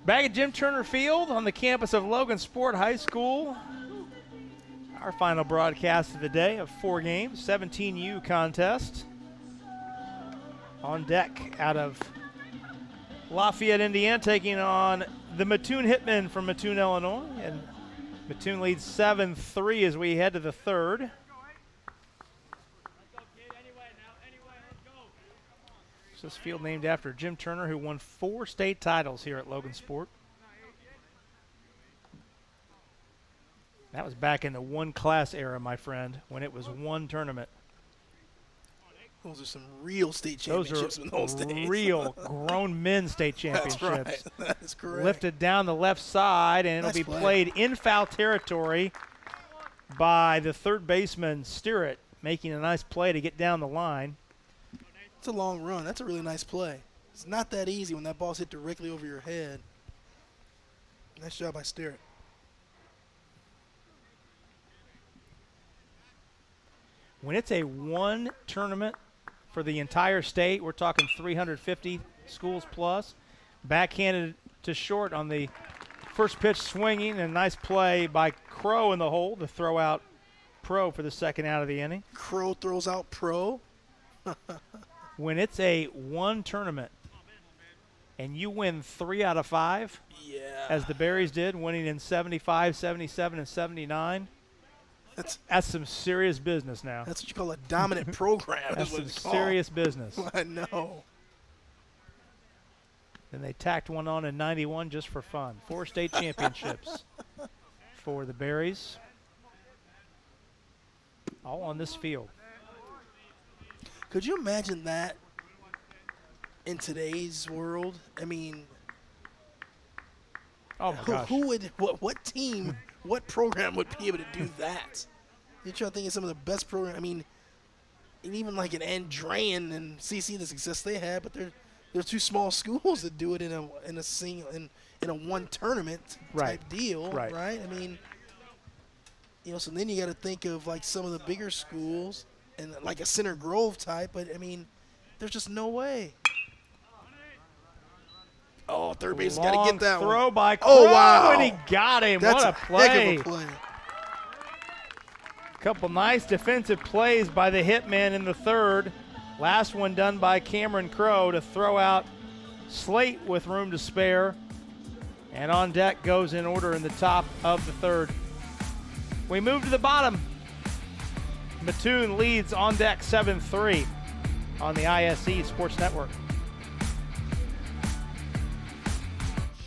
Back at Jim Turner Field on the campus of Logansport High School. Our final broadcast of the day of 4 games, 17U contest. On deck out of Lafayette, Indiana, taking on the Mattoon Hitmen from Mattoon, Illinois. And Mattoon leads 7-3 as we head to the third. This field named after Jim Turner, who won 4 state titles here at Logansport. That was back in the 1-class era, my friend, when it was 1 tournament. Those are some real state championships in those days. Real grown men state championships. That's right. That is correct. Lifted down the left side, and Nice it'll be play. played in foul territory by the third baseman, Sterrett, making a nice play to get down the line. It's a long run. That's a really nice play. It's not that easy when that ball's hit directly over your head. Nice job by Sterrett. When it's a 1 tournament for the entire state, we're talking 350 schools plus. Backhanded to short on the first pitch swinging, and a nice play by Crow in the hole to throw out Pro for the second out of the inning. Crow throws out Pro. When it's a 1 tournament and you win 3 out of 5, Yeah. as the Berries did, winning in 75, 77, and 79, that's some serious business now. That's what you call a dominant program. That's is what some it's called. serious business. I know. And they tacked one on in 91 just for fun. 4 state championships for the Berries. all on this field. Could you imagine that in today's world? I mean, Oh my gosh. who would, what team, what program would be able to do that? You're trying to think of some of the best programs. I mean, and even like an Andrean and CC, the success they had, but they're too small schools that do it in a single in a one tournament type deal, right? I mean, so then you got to think of like some of the bigger schools and like a Center Grove type, but I mean, there's just no way. Oh, third base got to get that throw one. by Crow, oh wow, and he got him. That's what a play! Heck of a play. Couple nice defensive plays by the hitman in the third. Last one done by Cameron Crow to throw out Slate with room to spare. And on deck goes in order in the top of the third. We move to the bottom. Mattoon leads on deck 7-3 on the ISE Sports Network.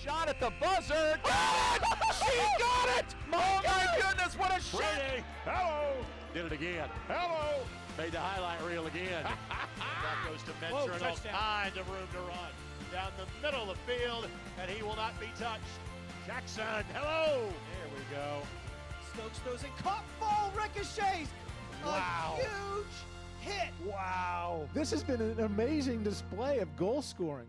Shot at the buzzer. She got it! Oh my goodness, what a shot! Brady, hello. Did it again. Hello. Made the highlight reel again. That goes to Mentor and all kinds of room to run. Down the middle of the field, and he will not be touched. Jackson, hello. There we go. Stokes throws it, caught, ball ricochets. Wow. A huge hit. Wow. This has been an amazing display of goal scoring.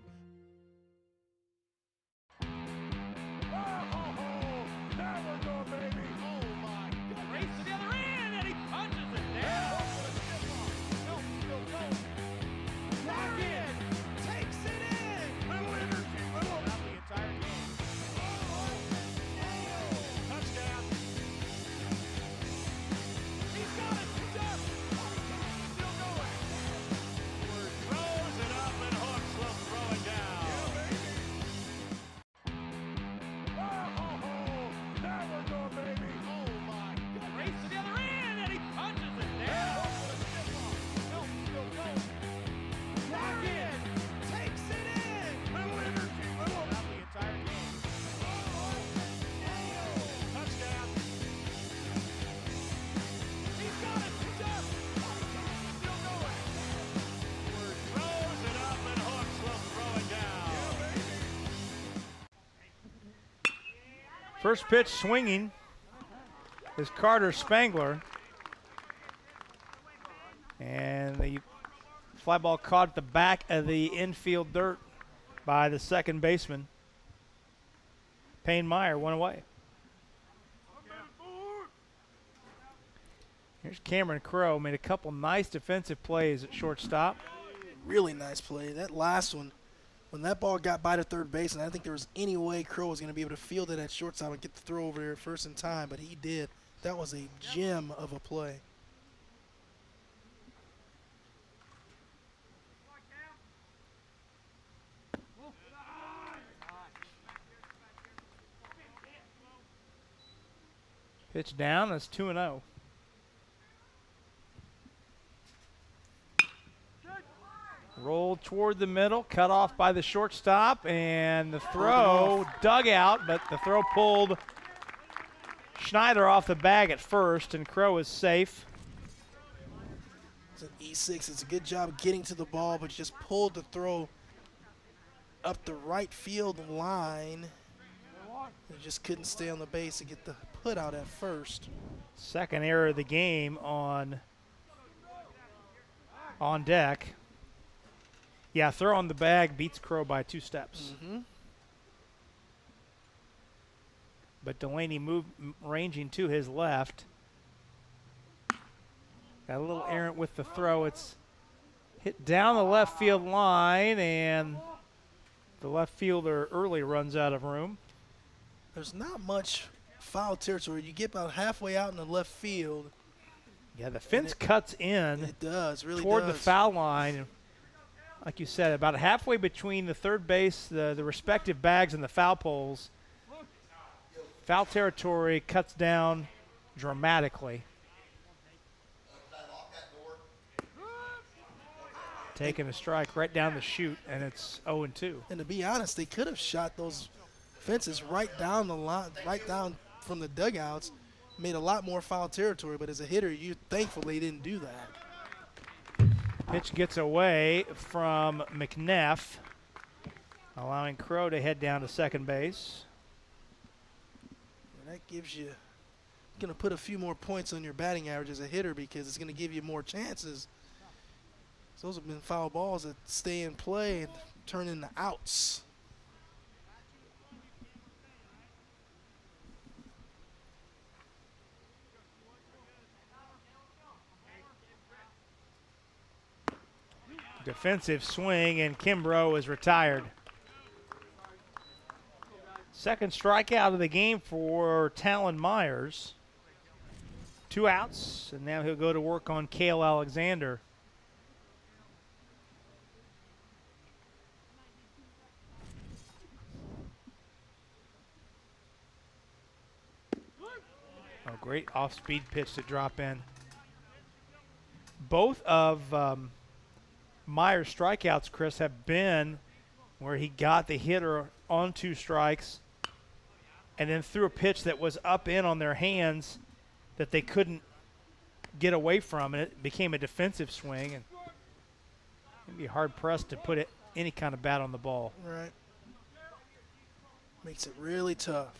First pitch swinging is Carter Spangler. And the fly ball caught at the back of the infield dirt by the second baseman. Payne Meyer, one away. Here's Cameron Crow, made a couple nice defensive plays at shortstop. Really nice play. That last one, when that ball got by to third base, and I didn't think there was any way Crow was going to be able to field it at shortstop and get the throw over there first in time, but he did. That was a gem of a play. Pitch down, that's 2-0. Rolled toward the middle, cut off by the shortstop, and the throw dug out, but the throw pulled Schneider off the bag at first, and Crow is safe. It's an E6. It's a good job getting to the ball, but just pulled the throw up the right field line. It just couldn't stay on the base and get the put out at first. Second error of the game on deck. Yeah, throw on the bag beats Crow by 2 steps. But Delaney ranging to his left. Got a little errant with the throw. It's hit down the left field line, and the left fielder early runs out of room. There's not much foul territory. You get about halfway out in the left field. Yeah, the fence cuts in. It does, really toward does. the foul line. Like you said, about halfway between the third base, the respective bags, and the foul poles. Foul territory cuts down dramatically. Taking a strike right down the chute, and it's 0-2. And to be honest, they could have shot those fences right down the line, right down from the dugouts, made a lot more foul territory, but as a hitter, you're thankful they didn't do that. Pitch gets away from McNeff, allowing Crow to head down to second base. And that gives you, going to put a few more points on your batting average as a hitter because it's going to give you more chances. So those have been foul balls that stay in play and turn into outs. Defensive swing, and Kimbrough is retired. Second strikeout of the game for Talon Myers. 2 outs, and now he'll go to work on Cale Alexander. Oh, great off-speed pitch to drop in. Both of Myers' strikeouts, Chris, have been where he got the hitter on 2 strikes and then threw a pitch that was up in on their hands that they couldn't get away from, and it became a defensive swing. And it'd be hard-pressed to put any kind of bat on the ball. Right. Makes it really tough.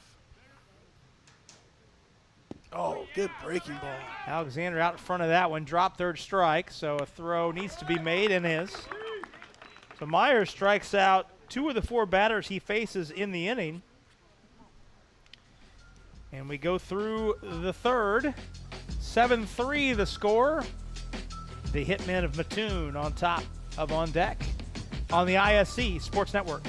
Oh, good breaking ball. Alexander out in front of that one, dropped third strike, so a throw needs to be made and is. So Myers strikes out 2 of the 4 batters he faces in the inning. And we go through the third. 7-3 the score. The hitman of Mattoon on top of On Deck on the ISC Sports Network.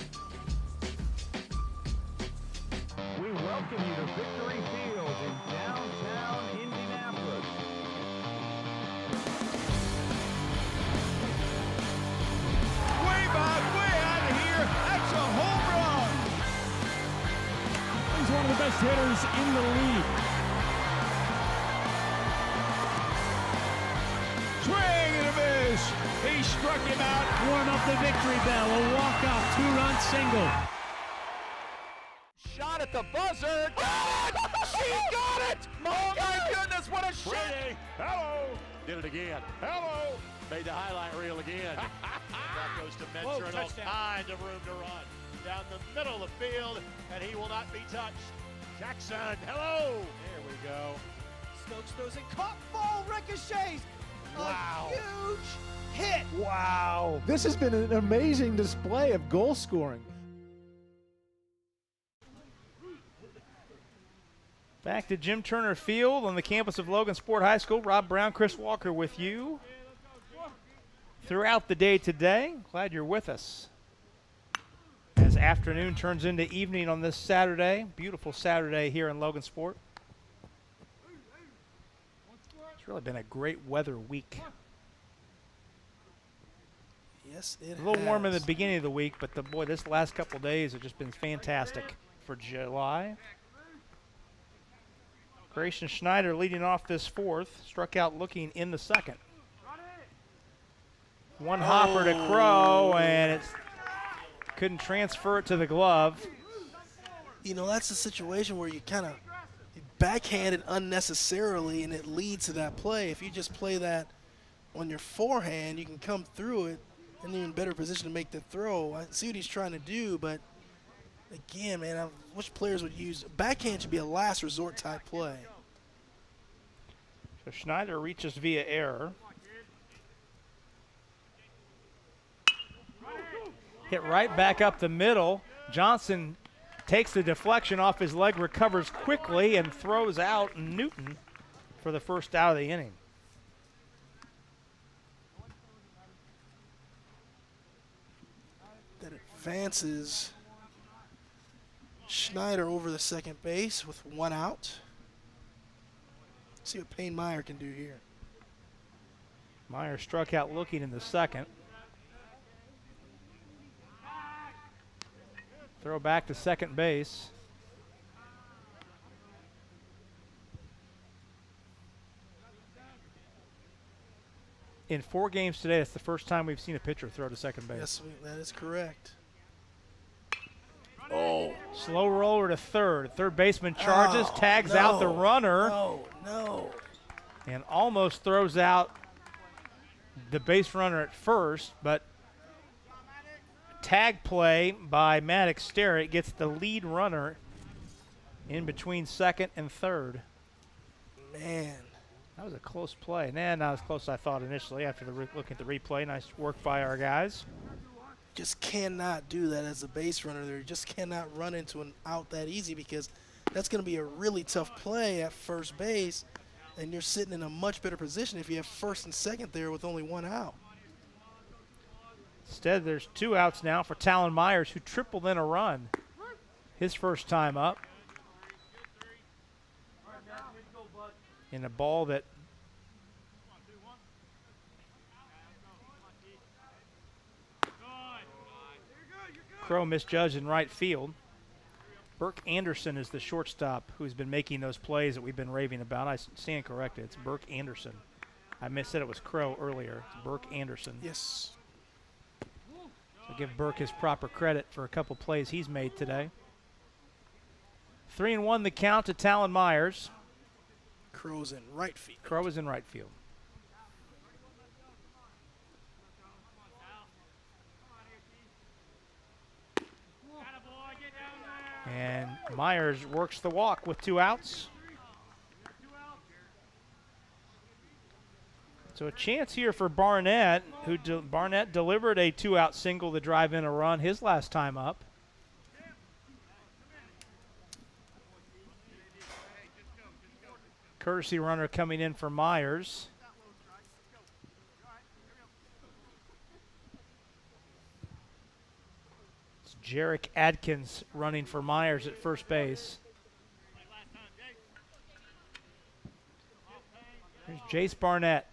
We welcome you to Victory Field in downtown Indianapolis. Way back, way out of here. That's a home run. He's one of the best hitters in the league. Swing and a miss. He struck him out. Warm up the victory bell. A walk-off 2-run single. Shot at the buzzer. Got it! She got it! Oh my goodness, what a shot! Brady, hello. Did it again. Hello. Made the highlight reel again. That goes to Mentor and all kinds of room to run. Down the middle of the field, and he will not be touched. Jackson, hello. There we go. Stokes throws it, caught, ball ricochets. Wow. A huge hit. Wow. This has been an amazing display of goal scoring. Back to Jim Turner Field on the campus of Logansport High School. Rob Brown, Chris Walker with you throughout the day today. Glad you're with us. As afternoon turns into evening on this Saturday. Beautiful Saturday here in Logansport. It's really been a great weather week. Yes, it A little warm in the has. beginning of the week, but boy, this last couple of days have just been fantastic for July. Grayson Schneider leading off this fourth, struck out looking in the second. One hopper to Crow, and it couldn't transfer it to the glove. You know, that's a situation where you kind of backhand it unnecessarily, and it leads to that play. If you just play that on your forehand, you can come through it in an even better position to make the throw. I see what he's trying to do, but again, man, I wish players would use backhand. Should be a last resort type play. So Schneider reaches via error. Hit right back up the middle. Johnson takes the deflection off his leg, recovers quickly, and throws out Newton for the first out of the inning. That advances Schneider over the second base with 1 out. See what Payne Meyer can do here. Meyer struck out looking in the second. Throw back to second base. In 4 games today, that's the first time we've seen a pitcher throw to second base. Yes, that is correct. Oh, Slow roller to third. Third baseman charges, tags out the runner, No. and almost throws out the base runner at first, but tag play by Maddox Sterrett gets the lead runner in between second and third. Man. That was a close play. Not as close as I thought initially after looking at the replay. Nice work by our guys. Just cannot do that as a base runner there. You just cannot run into an out that easy because that's going to be a really tough play at first base, and you're sitting in a much better position if you have first and second there with only one out. Instead, there's 2 outs now for Talon Myers, who tripled in a run his first time up. In a ball that Crow misjudged in right field. Burke Anderson is the shortstop who's been making those plays that we've been raving about. I stand corrected. It's Burke Anderson. I said it was Crow earlier. It's Burke Anderson. Yes. So give Burke his proper credit for a couple plays he's made today. 3-1 the count to Talon Myers. Crow's in right field. Crow is in right field. And Myers works the walk with 2 outs. So a chance here for Barnett, who Barnett delivered a 2-out single to drive in a run his last time up. Courtesy runner coming in for Myers. It's Jarek Adkins running for Myers at first base. Here's Jace Barnett.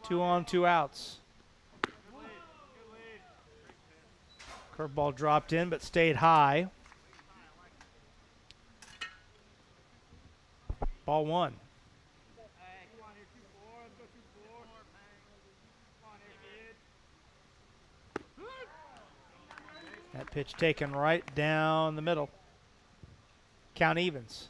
2 on, 2 outs. Curveball dropped in but stayed high. Ball 1. That pitch taken right down the middle. Count evens.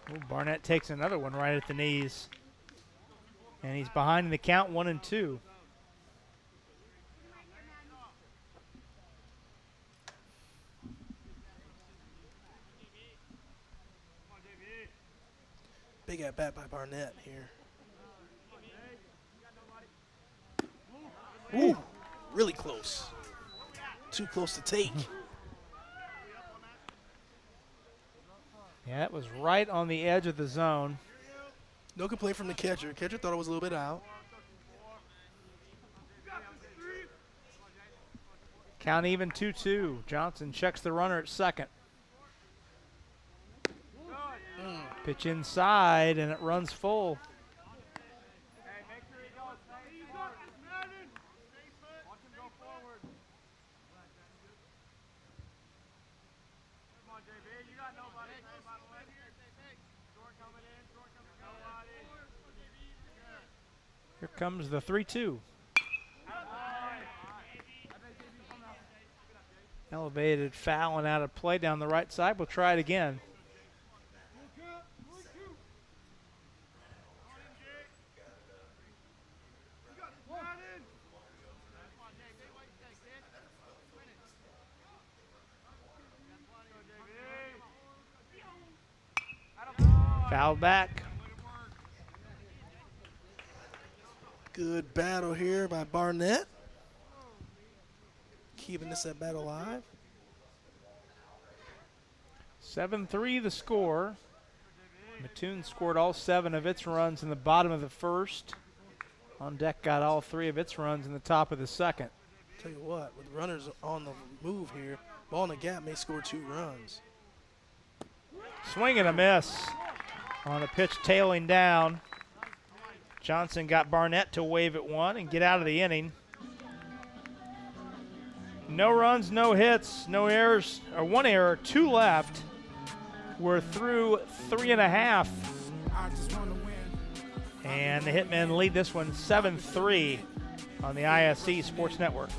Ooh, Barnett takes another one right at the knees. And he's behind in the count 1-2. Big at bat by Barnett here. Ooh, really close. Too close to take. Yeah, that was right on the edge of the zone. No complaint from the catcher. Catcher thought it was a little bit out. Count even 2-2. Johnson checks the runner at second. Pitch inside, and it runs full. Here comes the 3-2. Elevated foul and out of play down the right side. We'll try it again. Foul back. Good battle here by Barnett. Keeping this at bat alive. 7-3 the score. Mattoon scored all 7 of its runs in the bottom of the first. On deck got all 3 of its runs in the top of the second. Tell you what, with runners on the move here, ball in the gap may score 2 runs. Swing and a miss on a pitch tailing down. Johnson got Barnett to wave at 1 and get out of the inning. No runs, no hits, no errors, or 1 error, 2 left. We're through 3.5. And the Hitmen lead this one 7-3 on the ISC Sports Network.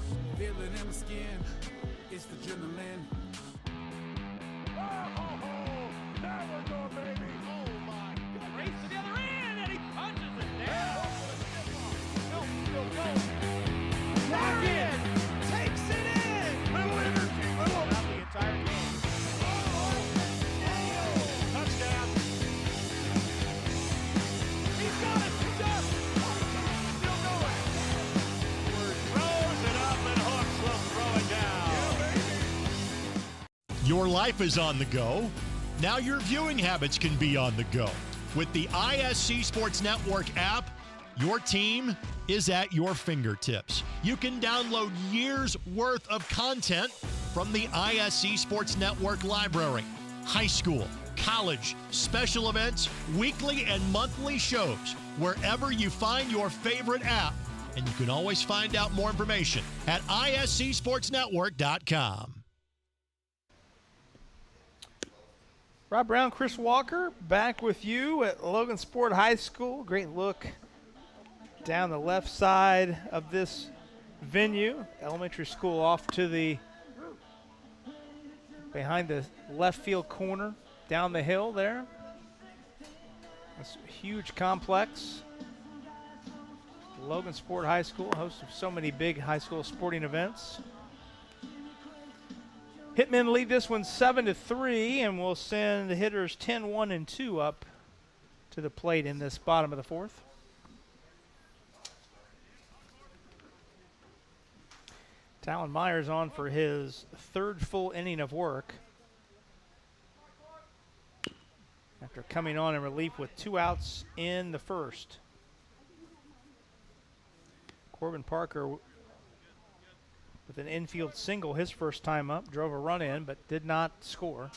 Your life is on the go. Now your viewing habits can be on the go. With the ISC Sports Network app, your team is at your fingertips. You can download years' worth of content from the ISC Sports Network library. High school, college, special events, weekly and monthly shows, wherever you find your favorite app. And you can always find out more information at iscsportsnetwork.com. Rob Brown, Chris Walker, back with you at Logansport High School. Great look down the left side of this venue. Elementary school off to the behind the left field corner, down the hill there. This huge complex. Logansport High School, host of so many big high school sporting events. Hitmen lead this one 7-3, and we'll send the hitters 10, 1, and 2 up to the plate in this bottom of the fourth. Talon Myers on for his third full inning of work after coming on in relief with 2 outs in the first. Corbin Parker with an infield single his first time up, drove a run in, but did not score.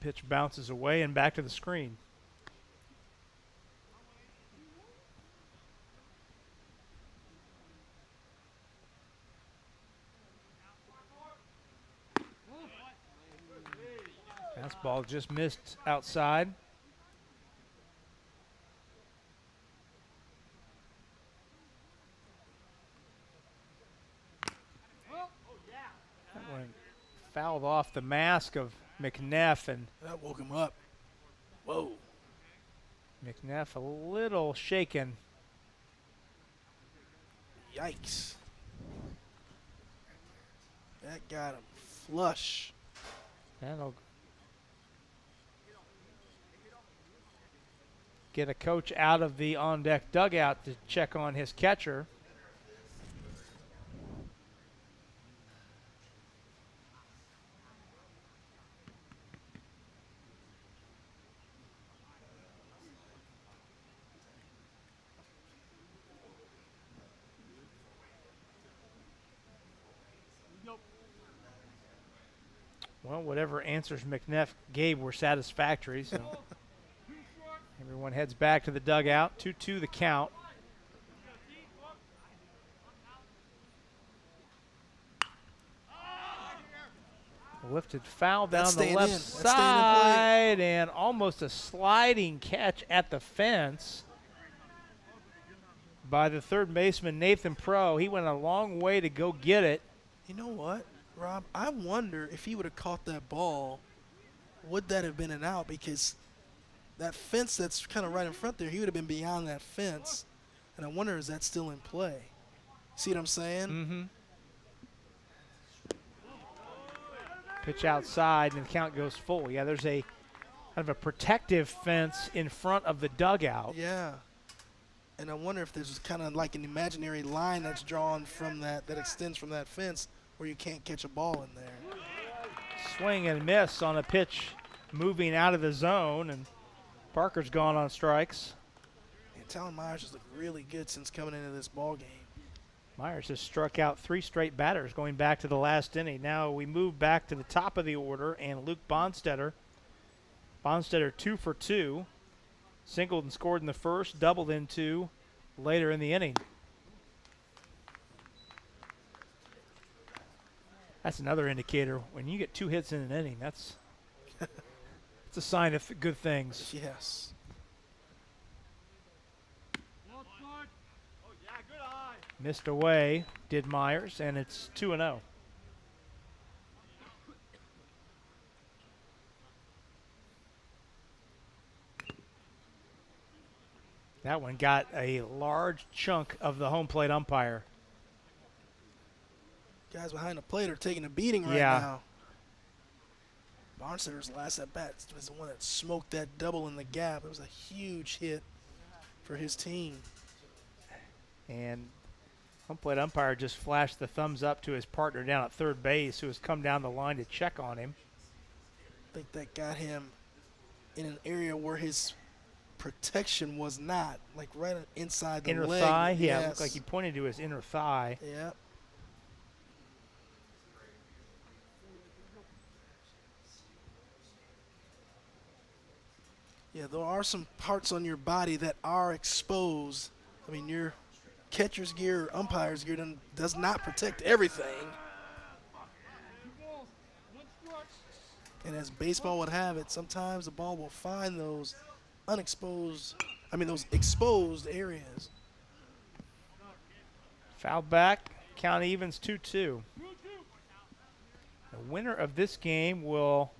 Pitch bounces away and back to the screen. Fastball just missed outside. Fouled off the mask of McNeff, and that woke him up. Whoa. McNeff a little shaken. Yikes. That got him flush. That'll get a coach out of the on-deck dugout to check on his catcher. Well, whatever answers McNeff gave were satisfactory, so everyone heads back to the dugout. 2-2 the count. Lifted foul down the left side, and almost a sliding catch at the fence by the third baseman, Nathan Pro. He went a long way to go get it. You know what, Rob? I wonder if he would have caught that ball, would that have been an out? Because that fence that's kind of right in front there, he would have been beyond that fence. And I wonder, is that still in play? See what I'm saying? Mm-hmm. Pitch outside, and the count goes full. Yeah, there's a kind of a protective fence in front of the dugout. Yeah. And I wonder if there's kind of like an imaginary line that's drawn from that extends from that fence where you can't catch a ball in there. Swing and miss on a pitch moving out of the zone, and Parker's gone on strikes. And Talon Myers has looked really good since coming into this ball game. Myers has struck out 3 straight batters going back to the last inning. Now we move back to the top of the order, and Luke Bonstetter. Bonstetter 2 for 2. Singled and scored in the first, doubled in 2 later in the inning. That's another indicator. When you get 2 hits in an inning, that's it's a sign of good things. Yes. Missed away, did Myers, and it's 2-0. That one got a large chunk of the home plate umpire. Guys behind the plate are taking a beating right Yeah. now. Barnsitter's last at bat was the one that smoked that double in the gap. It was a huge hit for his team. And home plate umpire just flashed the thumbs up to his partner down at third base, who has come down the line to check on him. I think that got him in an area where his protection was not, like right inside the Inner leg. thigh? Yeah, it Yes. looked like he pointed to his inner thigh. Yeah. Yeah, there are some parts on your body that are exposed. I mean, your catcher's gear or umpire's gear does not protect everything. And as baseball would have it, sometimes the ball will find those those exposed areas. Foul back, count evens 2-2. The winner of this game will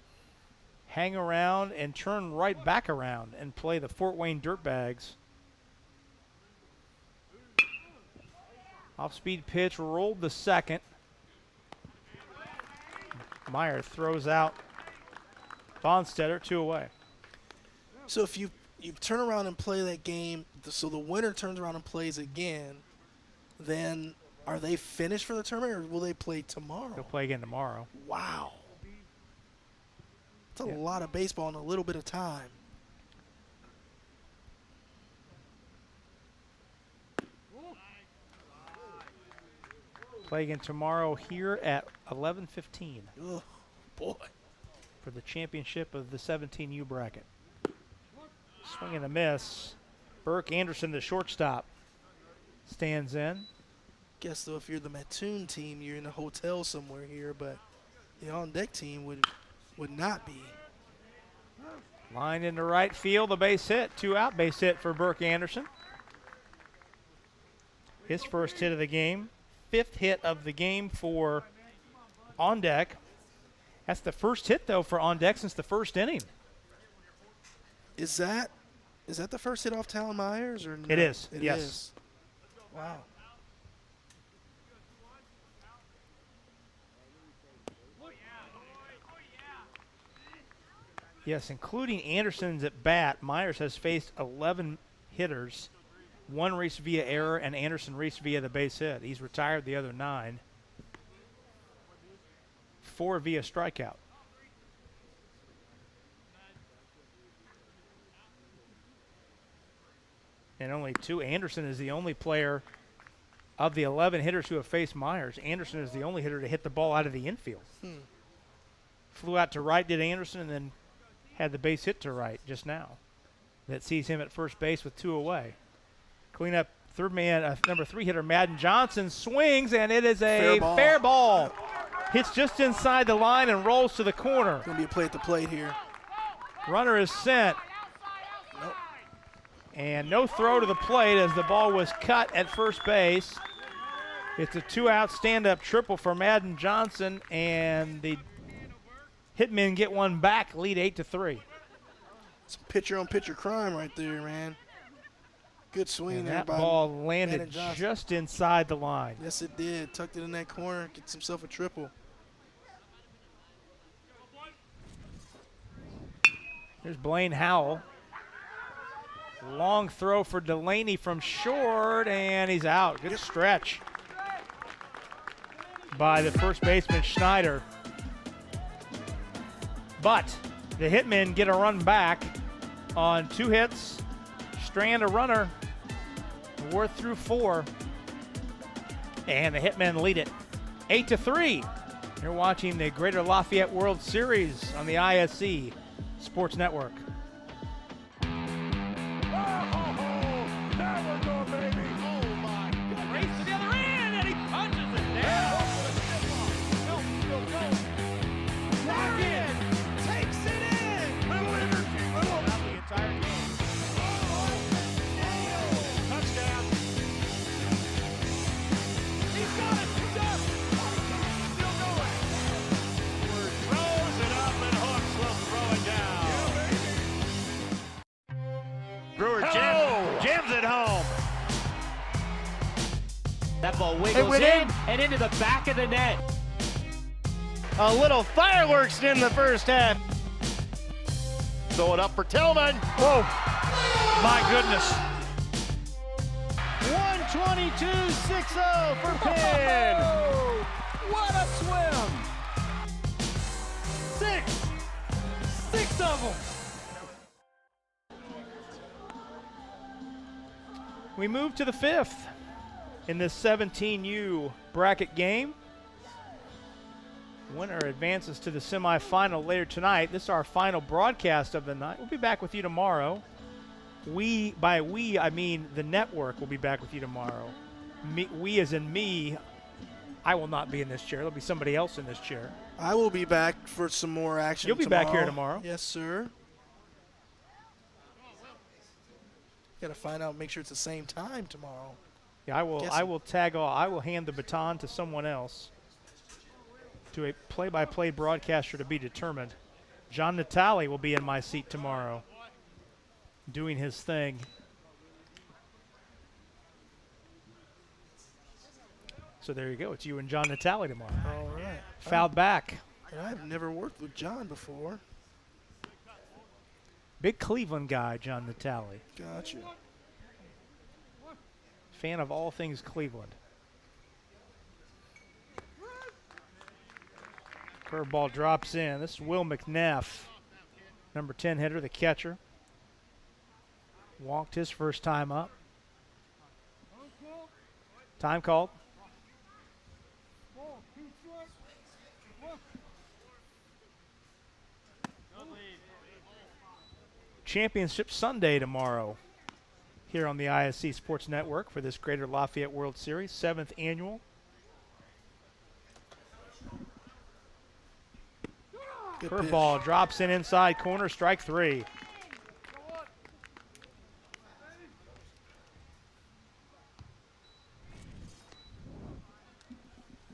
hang around and turn right back around and play the Fort Wayne Dirtbags. Off-speed pitch rolled the second. Meyer throws out Bonstetter, 2 away. So if you turn around and play that game, so the winner turns around and plays again, then are they finished for the tournament or will they play tomorrow? They'll play again tomorrow. Wow. That's a lot of baseball in a little bit of time. Play again tomorrow here at 11:15 Oh, boy. for the championship of the 17U bracket. Swing and a miss. Burke Anderson, the shortstop, stands in. Guess, though, if you're the Mattoon team, you're in a hotel somewhere here, but the on-deck team would not be. Line into right field, a base hit. 2 out, base hit for Burke Anderson. His first hit of the game. 5th hit of the game for On Deck. That's the first hit, though, for On Deck since the first inning. Is that the first hit off Talon Myers? Or no? It is, It yes. is. Wow. Yes, including Anderson's at bat, Myers has faced 11 hitters, 1 raced via error, and Anderson raced via the base hit. He's retired the other 9. 4 via strikeout. And only 2. Anderson is the only player of the 11 hitters who have faced Myers. Anderson is the only hitter to hit the ball out of the infield. Flew out to right, did Anderson, and then had the base hit to right just now. That sees him at first base with 2 away. Clean up third man, number 3 hitter Madden Johnson swings, and it is a fair ball. Hits just inside the line and rolls to the corner. Going to be a play at the plate here. Runner is sent. Nope. And no throw to the plate as the ball was cut at first base. It's a 2-out stand-up triple for Madden Johnson, and the Hitmen get one back, lead 8-3. Some pitcher-on-pitcher crime right there, man. Good swing And there that by ball landed Madden Johnson. just inside the line. Yes, it did. Tucked it in that corner. Gets himself a triple. Here's Blaine Howell. Long throw for Delaney from short, and he's out. Good stretch by the first baseman, Schneider. But the Hitmen get a run back on 2 hits, strand a runner, Worth through 4, and the Hitmen lead it 8-3. You're watching the Greater Lafayette World Series on the ISC Sports Network. wiggles went in in. and into the back of the net. A little fireworks in the first half. Throw it up for Tillman. Whoa. My goodness. 122-6-0 for Penn. Oh, what a swim! Six of them. We move to the 5th in this 17U bracket game. Winner advances to the semifinal later tonight. This is our final broadcast of the night. We'll be back with you tomorrow. By we, I mean the network will be back with you tomorrow. We as in me, I will not be in this chair. There'll be somebody else in this chair. I will be back for some more action. You'll be back here tomorrow. Yes, sir. Got to find out, make sure it's the same time tomorrow. Yeah, I will. Guessing. I will tag all. I will hand the baton to someone else, to a play-by-play broadcaster to be determined. John Natale will be in my seat tomorrow, doing his thing. So there you go. It's you and John Natale tomorrow. All right. Fouled back. I've never worked with John before. Big Cleveland guy, John Natale. Gotcha. Fan of all things Cleveland. Curveball drops in. This is Will McNeff, number 10 hitter, the catcher. Walked his first time up. Time called. Championship Sunday tomorrow here on the ISC Sports Network for this Greater Lafayette World Series, 7th annual. Good Curveball drops in inside corner, strike 3.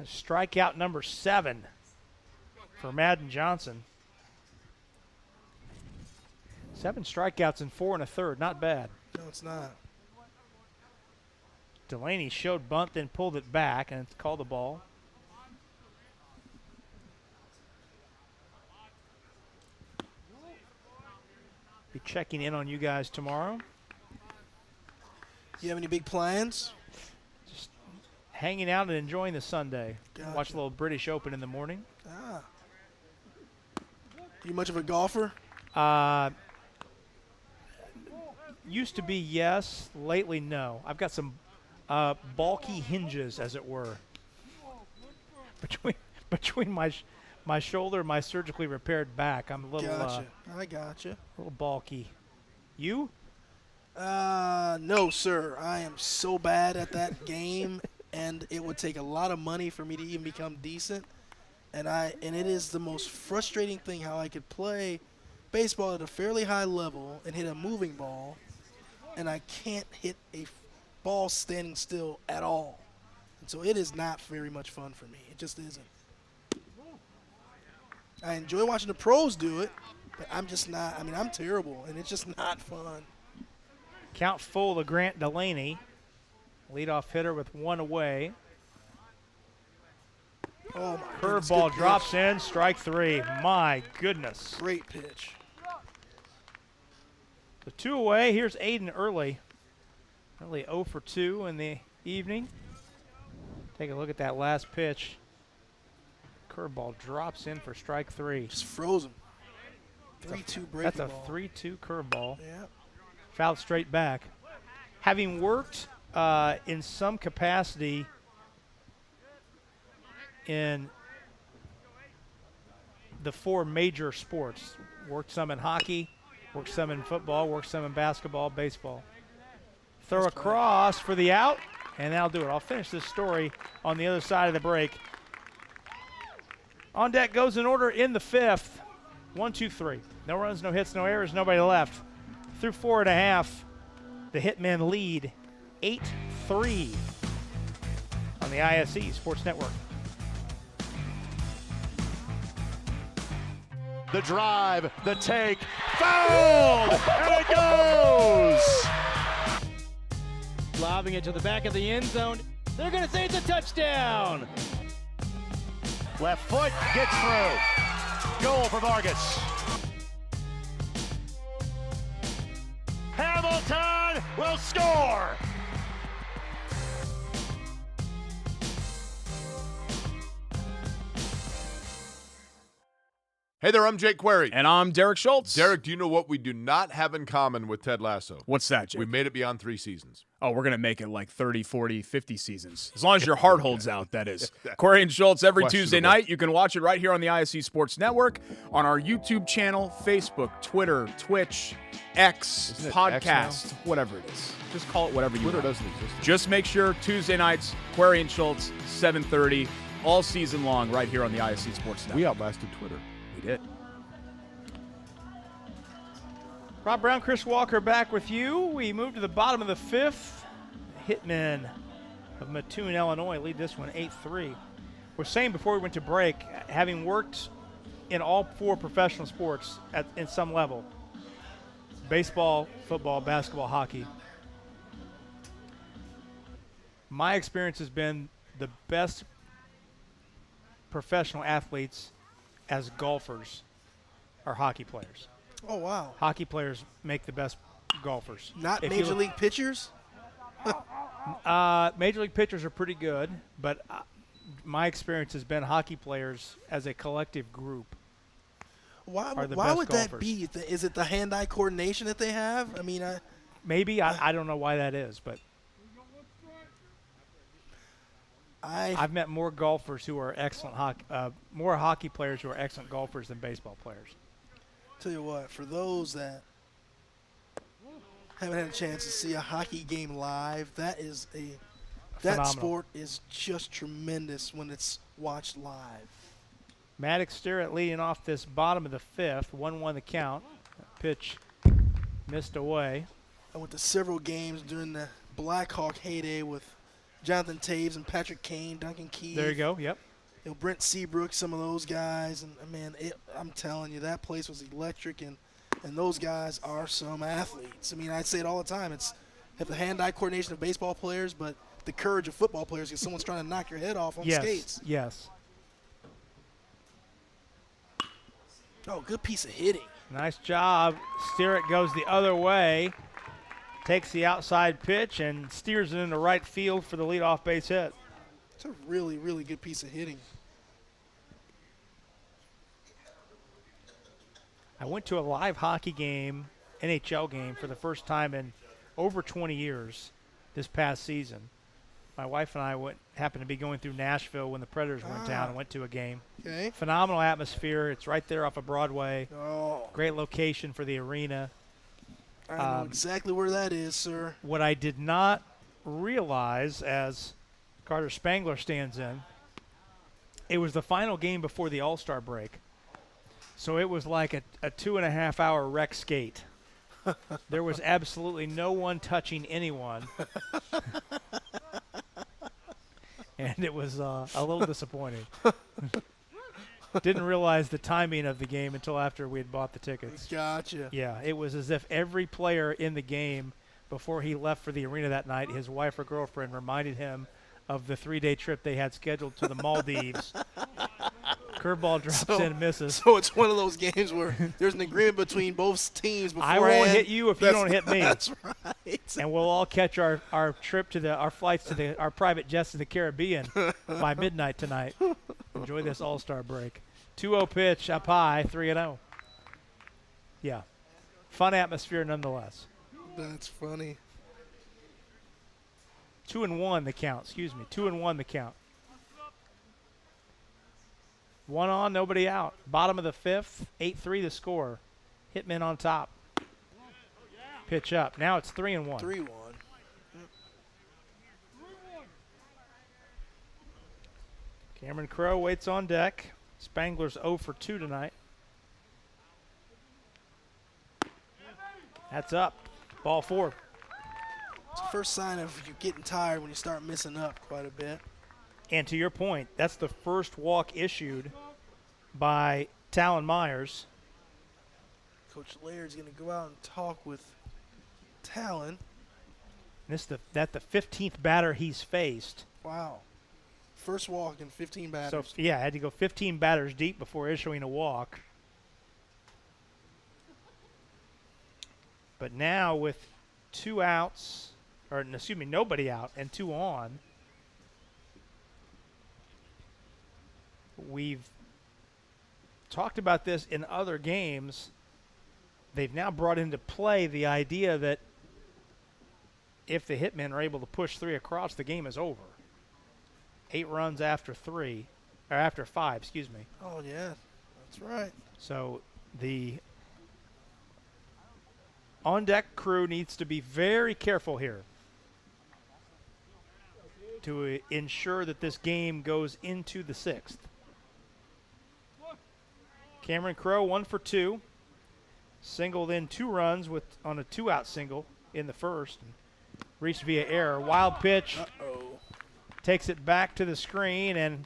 Strikeout number 7 for Madden Johnson. 7 strikeouts in 4 1/3, not bad. No, it's not. Delaney showed bunt, then pulled it back, and it's called the ball. Be checking in on you guys tomorrow. You have any big plans? Just hanging out and enjoying the Sunday. Gotcha. Watch a little British Open in the morning. Ah. You much of a golfer? Used to be yes, lately no. I've got some bulky hinges, as it were, between my shoulder and my surgically repaired back. I'm a little Gotcha. I gotcha. a little bulky. You? No, sir. I am so bad at that game, and it would take a lot of money for me to even become decent. And it is the most frustrating thing how I could play baseball at a fairly high level and hit a moving ball, and I can't hit a ball standing still at all. And so it is not very much fun for me. It just isn't. I enjoy watching the pros do it, but I'm just not. I mean, I'm terrible, and it's just not fun. Count full to Grant Delaney. Leadoff hitter with 1 away. Oh, my goodness, Curveball good drops pitch. in, strike 3. My goodness. Great pitch. The 2 away. Here's Aiden early. Early 0 for 2 in the evening. Take a look at that last pitch. Curveball drops in for strike 3. Just frozen. 3-2 breaking That's a ball. 3-2 curveball. Yeah. Fouled straight back. Having worked in some capacity in the 4 major sports, worked some in hockey, worked some in football, worked some in basketball, baseball. Throw across for the out, and that'll do it. I'll finish this story on the other side of the break. On deck goes in order in the 5th. 1, 2, 3. No runs, no hits, no errors, nobody left. Through 4 1/2, the Hitmen lead 8-3 on the ISC Sports Network. The drive, the take, fouled, and it goes! Lobbing it to the back of the end zone. They're going to say it's a touchdown. Left foot gets through. Goal for Vargas. Hamilton will score. Hey there, I'm Jake Query. And I'm Derek Schultz. Derek, do you know what we do not have in common with Ted Lasso? What's that, Jake? We made it beyond 3 seasons. Oh, we're going to make it like 30, 40, 50 seasons. As long as your heart holds out, that is. Query and Schultz every Tuesday night. You can watch it right here on the ISC Sports Network, on our YouTube channel, Facebook, Twitter, Twitch, X, podcast, whatever it is. Just call it whatever you want. Twitter doesn't exist. Just make sure Tuesday nights, Query and Schultz, 7:30, all season long right here on the ISC Sports Network. We outlasted Twitter. We did. Rob Brown, Chris Walker back with you. We move to the bottom of the 5th. Hitmen of Mattoon, Illinois lead this one 8-3. We're saying before we went to break, having worked in all 4 professional sports in some level, baseball, football, basketball, hockey, my experience has been the best professional athletes as golfers are hockey players. Oh, wow. Hockey players make the best golfers. Not Major League pitchers? Major League pitchers are pretty good, but my experience has been hockey players as a collective group. Why would golfers. that be? Is it the hand-eye coordination that they have? I mean, maybe. I don't know why that is, but I've met more golfers who are excellent more hockey players who are excellent golfers than baseball players. Tell you what, for those that haven't had a chance to see a hockey game live, that sport is just tremendous when it's watched live. Maddox Sterrett leading off this bottom of the 5th, 1-1 the count. Pitch missed away. I went to several games during the Blackhawk heyday with Jonathan Taves and Patrick Kane, Duncan Keith. There you go, yep. Brent Seabrook, some of those guys, and man, I'm telling you, that place was electric, and those guys are some athletes. I mean, I say it all the time. It's have the hand-eye coordination of baseball players, but the courage of football players because someone's trying to knock your head off on skates. Yes. Oh, good piece of hitting. Nice job. Sterrett goes the other way, takes the outside pitch, and steers it into right field for the leadoff base hit. It's a really, really good piece of hitting. I went to a live hockey game, NHL game, for the first time in over 20 years this past season. My wife and I happened to be going through Nashville when the Predators were in town and went to a game. Okay. Phenomenal atmosphere. It's right there off of Broadway. Oh. Great location for the arena. I know exactly where that is, sir. What I did not realize as Carter Spangler stands in, it was the final game before the All-Star break. So it was like a 2.5-hour rec skate. There was absolutely no one touching anyone. And it was a little disappointing. Didn't realize the timing of the game until after we had bought the tickets. Gotcha. Yeah, it was as if every player in the game, before he left for the arena that night, his wife or girlfriend reminded him of the 3-day trip they had scheduled to the Maldives. Curveball drops in and misses. So it's one of those games where there's an agreement between both teams beforehand. I won't hit you if you don't hit me. That's right. And we'll all catch our trip to our flights to our private jets to the Caribbean by midnight tonight. Enjoy this All-Star break. 2-0 pitch up high, 3-0. Yeah. Fun atmosphere nonetheless. That's funny. 2-1 the count. 2-1 the count. 1 on, nobody out. Bottom of the 5th, 8-3 the score. Hitmen on top. Pitch up. Now it's 3-1. 3-1. Cameron Crowe waits on deck. Spangler's 0 for 2 tonight. That's up. Ball 4. It's the first sign of you getting tired when you start missing up quite a bit. And to your point, that's the first walk issued by Talon Myers. Coach Laird's going to go out and talk with Talon. That's the 15th batter he's faced. Wow. First walk in 15 So, batters. yeah, I had to go 15 batters deep before issuing a walk. But now with 2 outs, or excuse me, nobody out and 2 on, we've talked about this in other games. They've now brought into play the idea that if the hitmen are able to push 3 across, the game is over. 8 runs after 3, or after 5, excuse me. Oh, yeah. That's right. So the on-deck crew needs to be very careful here to ensure that this game goes into the 6th. Cameron Crowe 1 for 2. Singled in 2 runs on a 2-out single in the first. Reached via error. Wild pitch. Uh-oh. Takes it back to the screen, and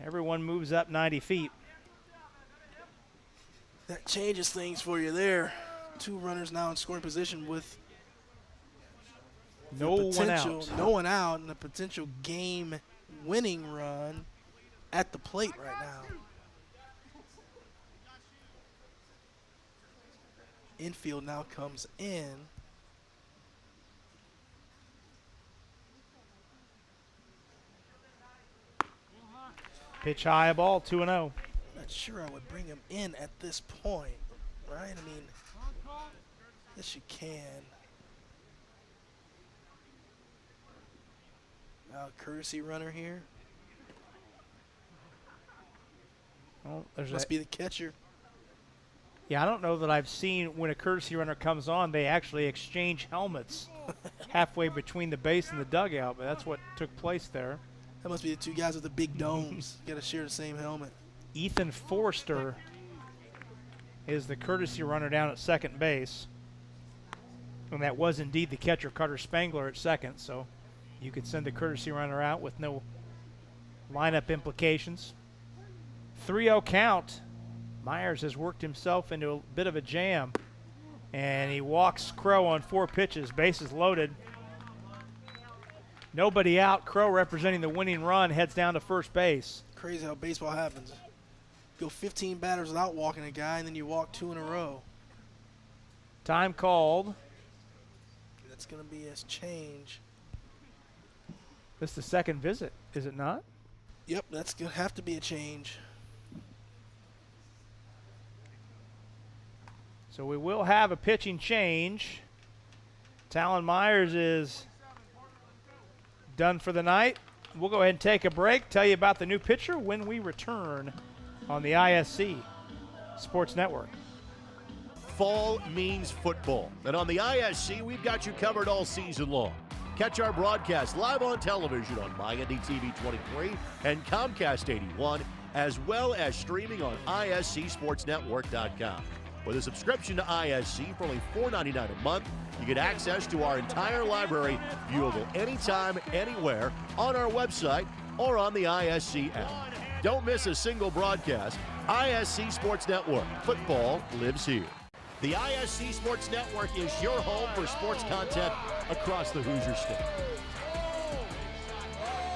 everyone moves up 90 feet. That changes things for you there. 2 runners now in scoring position with No one out. No one out, and a potential game-winning run at the plate right now. Infield now comes in. Pitch high, ball 2-0. Not sure I would bring him in at this point, right? I mean, yes, you can. Courtesy runner here. Well, there's Must be the catcher. Yeah, I don't know that I've seen when a courtesy runner comes on, they actually exchange helmets halfway between the base and the dugout, but that's what took place there. That must be the 2 guys with the big domes. Got to share the same helmet. Ethan Forster is the courtesy runner down at second base. And that was indeed the catcher, Carter Spangler, at second, so you could send the courtesy runner out with no lineup implications. 3-0 count. Myers has worked himself into a bit of a jam, and he walks Crowe on 4 pitches, bases loaded. Nobody out. Crowe, representing the winning run, heads down to first base. Crazy how baseball happens. Go 15 batters without walking a guy, and then you walk 2 in a row. Time called. That's going to be a change. This is the second visit, is it not? Yep, that's going to have to be a change. So we will have a pitching change. Talon Myers is done for the night. We'll go ahead and take a break, tell you about the new pitcher when we return on the ISC Sports Network. Fall means football, and on the ISC, we've got you covered all season long. Catch our broadcast live on television on MyNDTV 23 and Comcast 81, as well as streaming on ISCSportsNetwork.com. With a subscription to ISC for only $4.99 a month, you get access to our entire library, viewable anytime, anywhere, on our website or on the ISC app. Don't miss a single broadcast. ISC Sports Network. Football lives here. The ISC Sports Network is your home for sports content across the Hoosier State.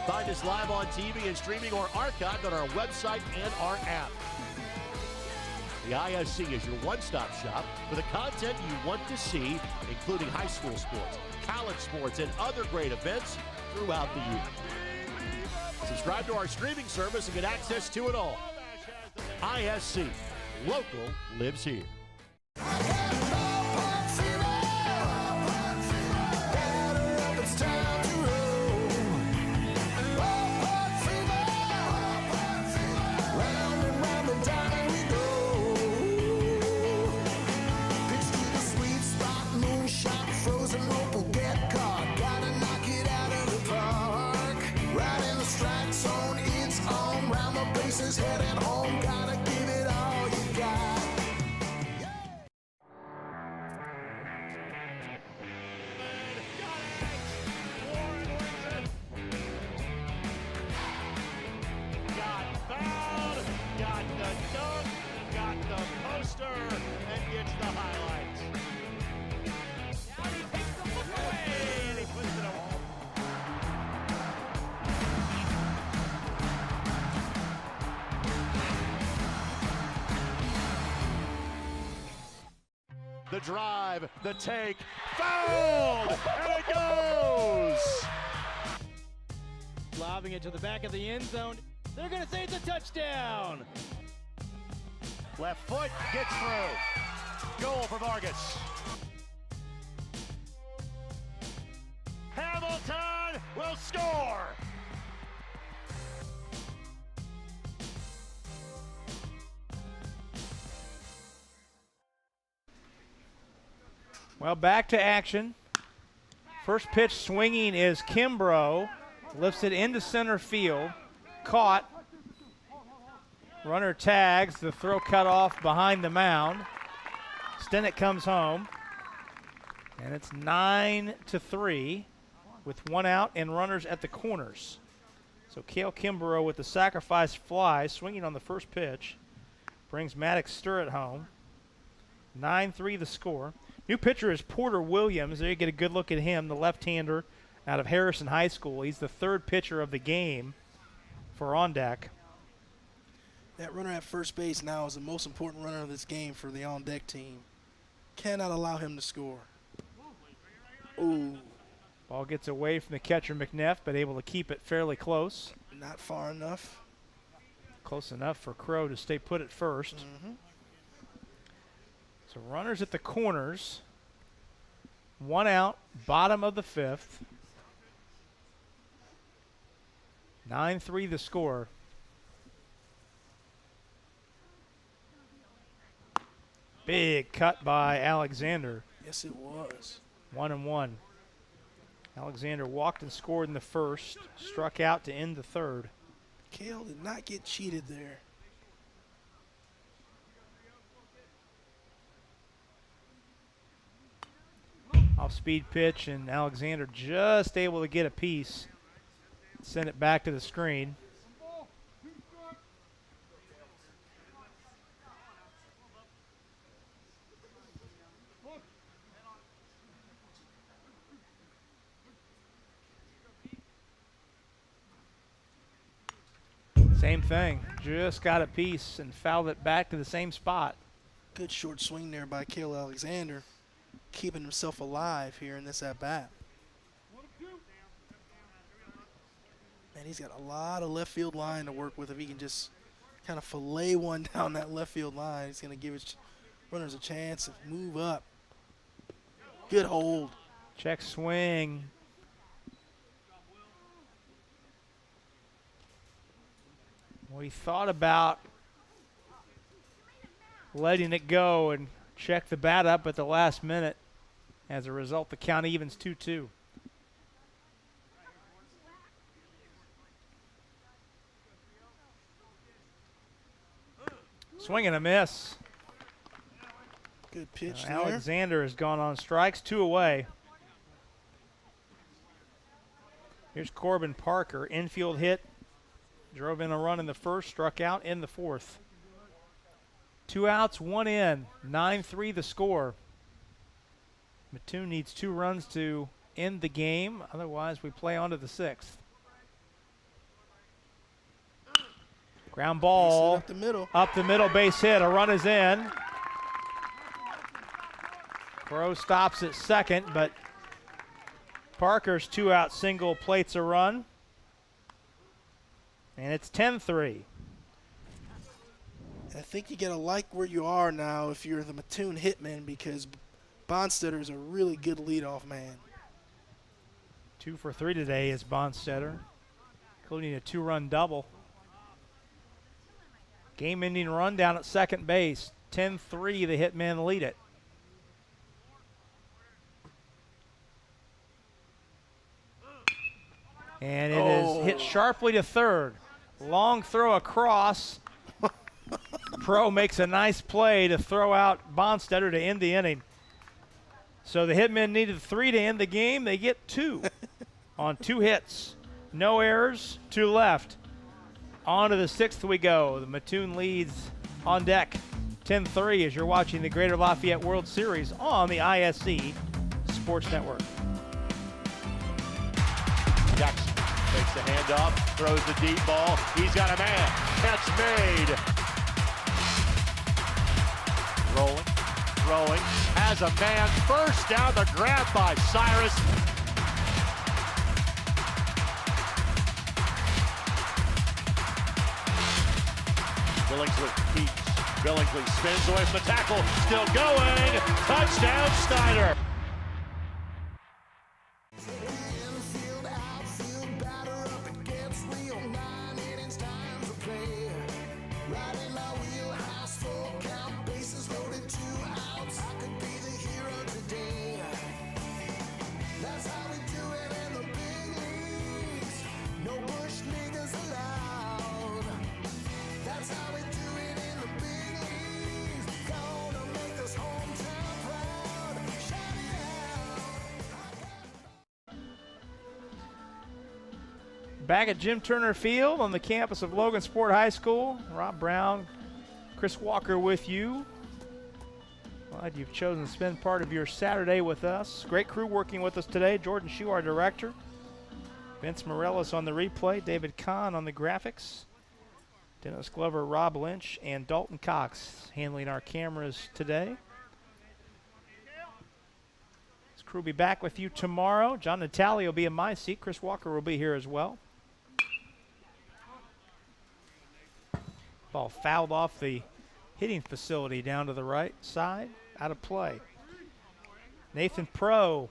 Find us live on TV and streaming or archived on our website and our app. The ISC is your one-stop shop for the content you want to see, including high school sports, college sports, and other great events throughout the year. Subscribe to our streaming service and get access to it all. ISC. Local lives here. The drive, the take, fouled, and it goes! Lobbing it to the back of the end zone. They're going to say it's a touchdown. Left foot gets through. Goal for Vargas. Hamilton will score! Well, back to action. First pitch swinging is Kimbrough. Lifts it into center field. Caught. Runner tags. The throw cut off behind the mound. Stennett comes home. And it's 9-3 with one out and runners at the corners. So Cale Kimbrough with the sacrifice fly swinging on the first pitch. Brings Maddox Sturrett home. 9-3 the score. New pitcher is Porter Williams. There you get a good look at him, the left-hander out of Harrison High School. He's the third pitcher of the game for On Deck. That runner at first base now is the most important runner of this game for the On Deck team. Cannot allow him to score. Ooh. Ball gets away from the catcher McNeff, but able to keep it fairly close. Not far enough. Close enough for Crow to stay put at first. So runners at the corners. One out, bottom of the fifth. 9-3 the score. Big cut by Alexander. Yes, it was. 1-1. Alexander walked and scored in the first. Struck out to end the third. Cale did not get cheated there. Off-speed pitch, and Alexander just able to get a piece. Send it back to the screen. Same thing. Just got a piece and fouled it back to the same spot. Good short swing there by Cale Alexander, keeping himself alive here in this at-bat. Man, he's got a lot of left field line to work with. If he can just kind of fillet one down that left field line, he's going to give his runners a chance to move up. Good hold. Check swing. Well, he thought about letting it go and check the bat up at the last minute. As a result, the count evens 2-2. Swing and a miss. Good pitch there. Alexander has gone on strikes, 2 away. Here's Corbin Parker, infield hit. Drove in a run in the first, struck out in the fourth. 2 outs, 1 in, 9-3 the score. Mattoon needs 2 runs to end the game. Otherwise, we play on to the 6th. Ground ball up the middle. Up the middle, base hit. A run is in. Crow stops at second, but Parker's 2-out single plates a run. And it's 10-3. I think you got to like where you are now if you're the Mattoon hitman, because Bonstetter is a really good leadoff man. 2 for 3 today is Bonstetter, including a 2-run double. Game-ending run down at second base. 10-3, the hitmen lead it. And it is hit sharply to third. Long throw across. Pro makes a nice play to throw out Bonstetter to end the inning. So the hitmen needed 3 to end the game. They get 2 on 2 hits. No errors, 2 left. On to the 6th we go. The Mattoon leads On Deck 10-3 as you're watching the Greater Lafayette World Series on the ISC Sports Network. Jackson takes the handoff, throws the deep ball. He's got a man. Catch made. Rolling, throwing, has a man. First down, the grab by Cyrus. Billingsley keeps. Billingsley spins away from the tackle. Still going. Touchdown, Snyder. Back at Jim Turner Field on the campus of Logansport High School. Rob Brown, Chris Walker with you. Glad you've chosen to spend part of your Saturday with us. Great crew working with us today. Jordan Shue, our director. Vince Morellis on the replay. David Kahn on the graphics. Dennis Glover, Rob Lynch, and Dalton Cox handling our cameras today. This crew will be back with you tomorrow. John Natale will be in my seat. Chris Walker will be here as well. Ball fouled off the hitting facility down to the right side, out of play. Nathan Pro,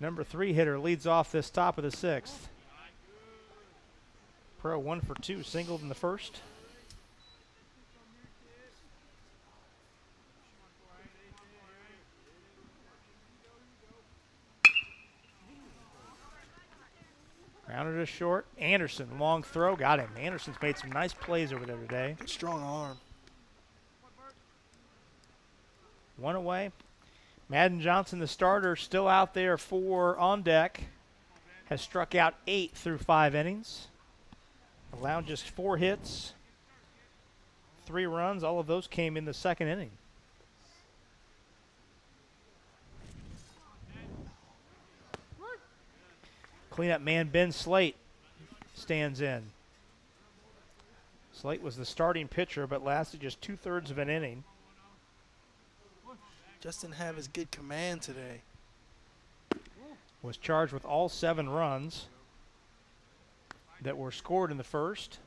number 3 hitter, leads off this top of the 6th. Pro 1 for 2, singled in the first. Grounded to short. Anderson, long throw, got him. Anderson's made some nice plays over there today. Good strong arm. 1 away. Madden Johnson, the starter, still out there on deck. Has struck out 8 through 5 innings. Allowed just 4 hits, 3 runs. All of those came in the second inning. Cleanup man Ben Slate stands in. Slate was the starting pitcher, but lasted just 2/3 of an inning. Just didn't have his good command today. Was charged with all 7 runs that were scored in the first.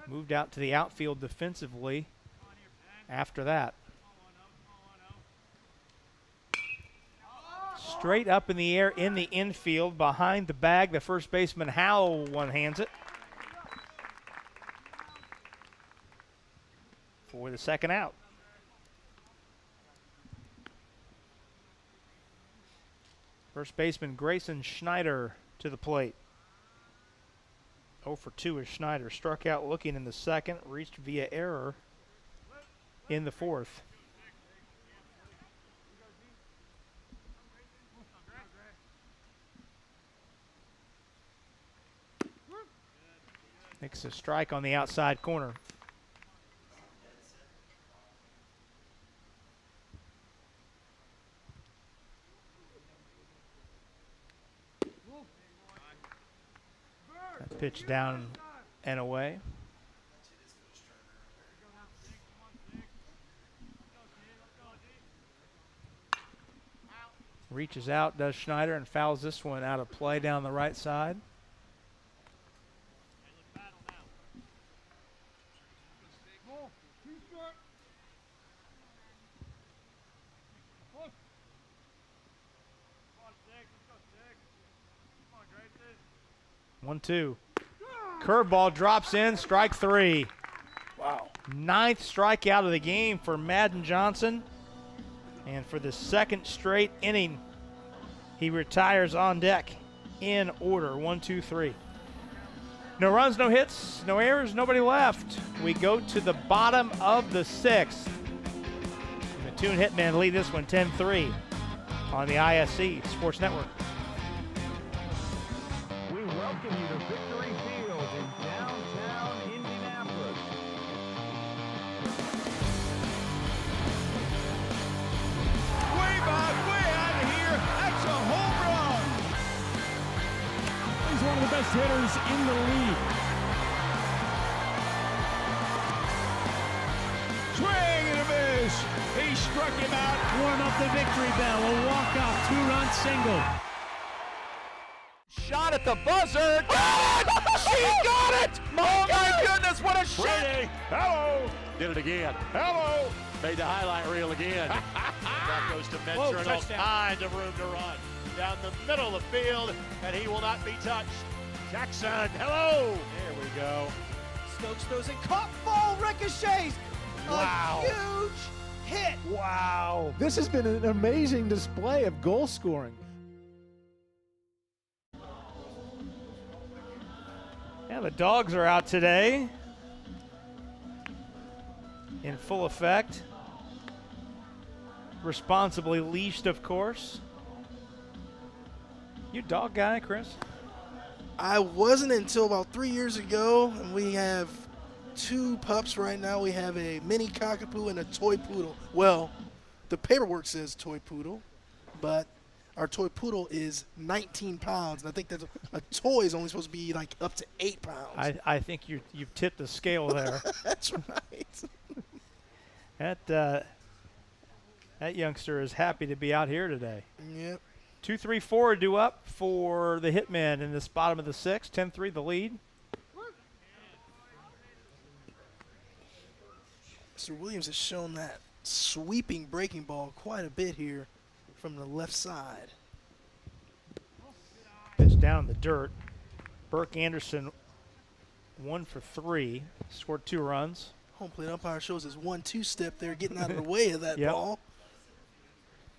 Moved out to the outfield defensively after that. Straight up in the air in the infield behind the bag. The first baseman Howell one-hands it for the second out. First baseman Grayson Schneider to the plate. 0 for 2 is Schneider. Struck out looking in the second, reached via error in the fourth. Makes a strike on the outside corner. That pitch down and away. Reaches out, does Schneider, and fouls this one out of play down the right side. One, two. Curveball drops in, strike 3. Wow. 9th strikeout of the game for Madden Johnson. And for the second straight inning, he retires on deck in order. 1, 2, 3. No runs, no hits, no errors, nobody left. We go to the bottom of the 6th. Mattoon Hitmen lead this one 10-3 on the ISC Sports Network. We welcome you to Victory Field in downtown Indianapolis. Way back, way out of here. That's a home run. He's one of the best hitters in the league. Swing and a miss. He He struck him out. Warm up the victory bell. A walk-off two-run single. Shot at the buzzer. She got it! Oh my goodness, what a shot! Hello. Did it again. Hello. Made the highlight reel again. That goes to Mentor and all kinds of room to run. Down the middle of the field, and he will not be touched. Jackson, hello. There we go. Stokes throws it, caught, ball ricochets. Wow. A huge hit. Wow. This has been an amazing display of goal scoring. Yeah, the dogs are out today in full effect. Responsibly leashed, of course. You dog guy, Chris? I wasn't until about 3 years ago, and we have 2 pups right now. We have a mini cockapoo and a toy poodle. Well, the paperwork says toy poodle, but our toy poodle is 19 pounds, and I think that a toy is only supposed to be like up to 8 pounds. I think you've tipped the scale there. That's right. That youngster is happy to be out here today. Yep. 2-3-4 due up for the Hitmen in this bottom of the 6th. 10-3 the lead. Mr. Williams has shown that sweeping breaking ball quite a bit here from the left side. Pitch down in the dirt. Burke Anderson 1 for 3. Scored 2 runs. Home plate umpire shows his 1-2 step there, getting out of the way of that ball.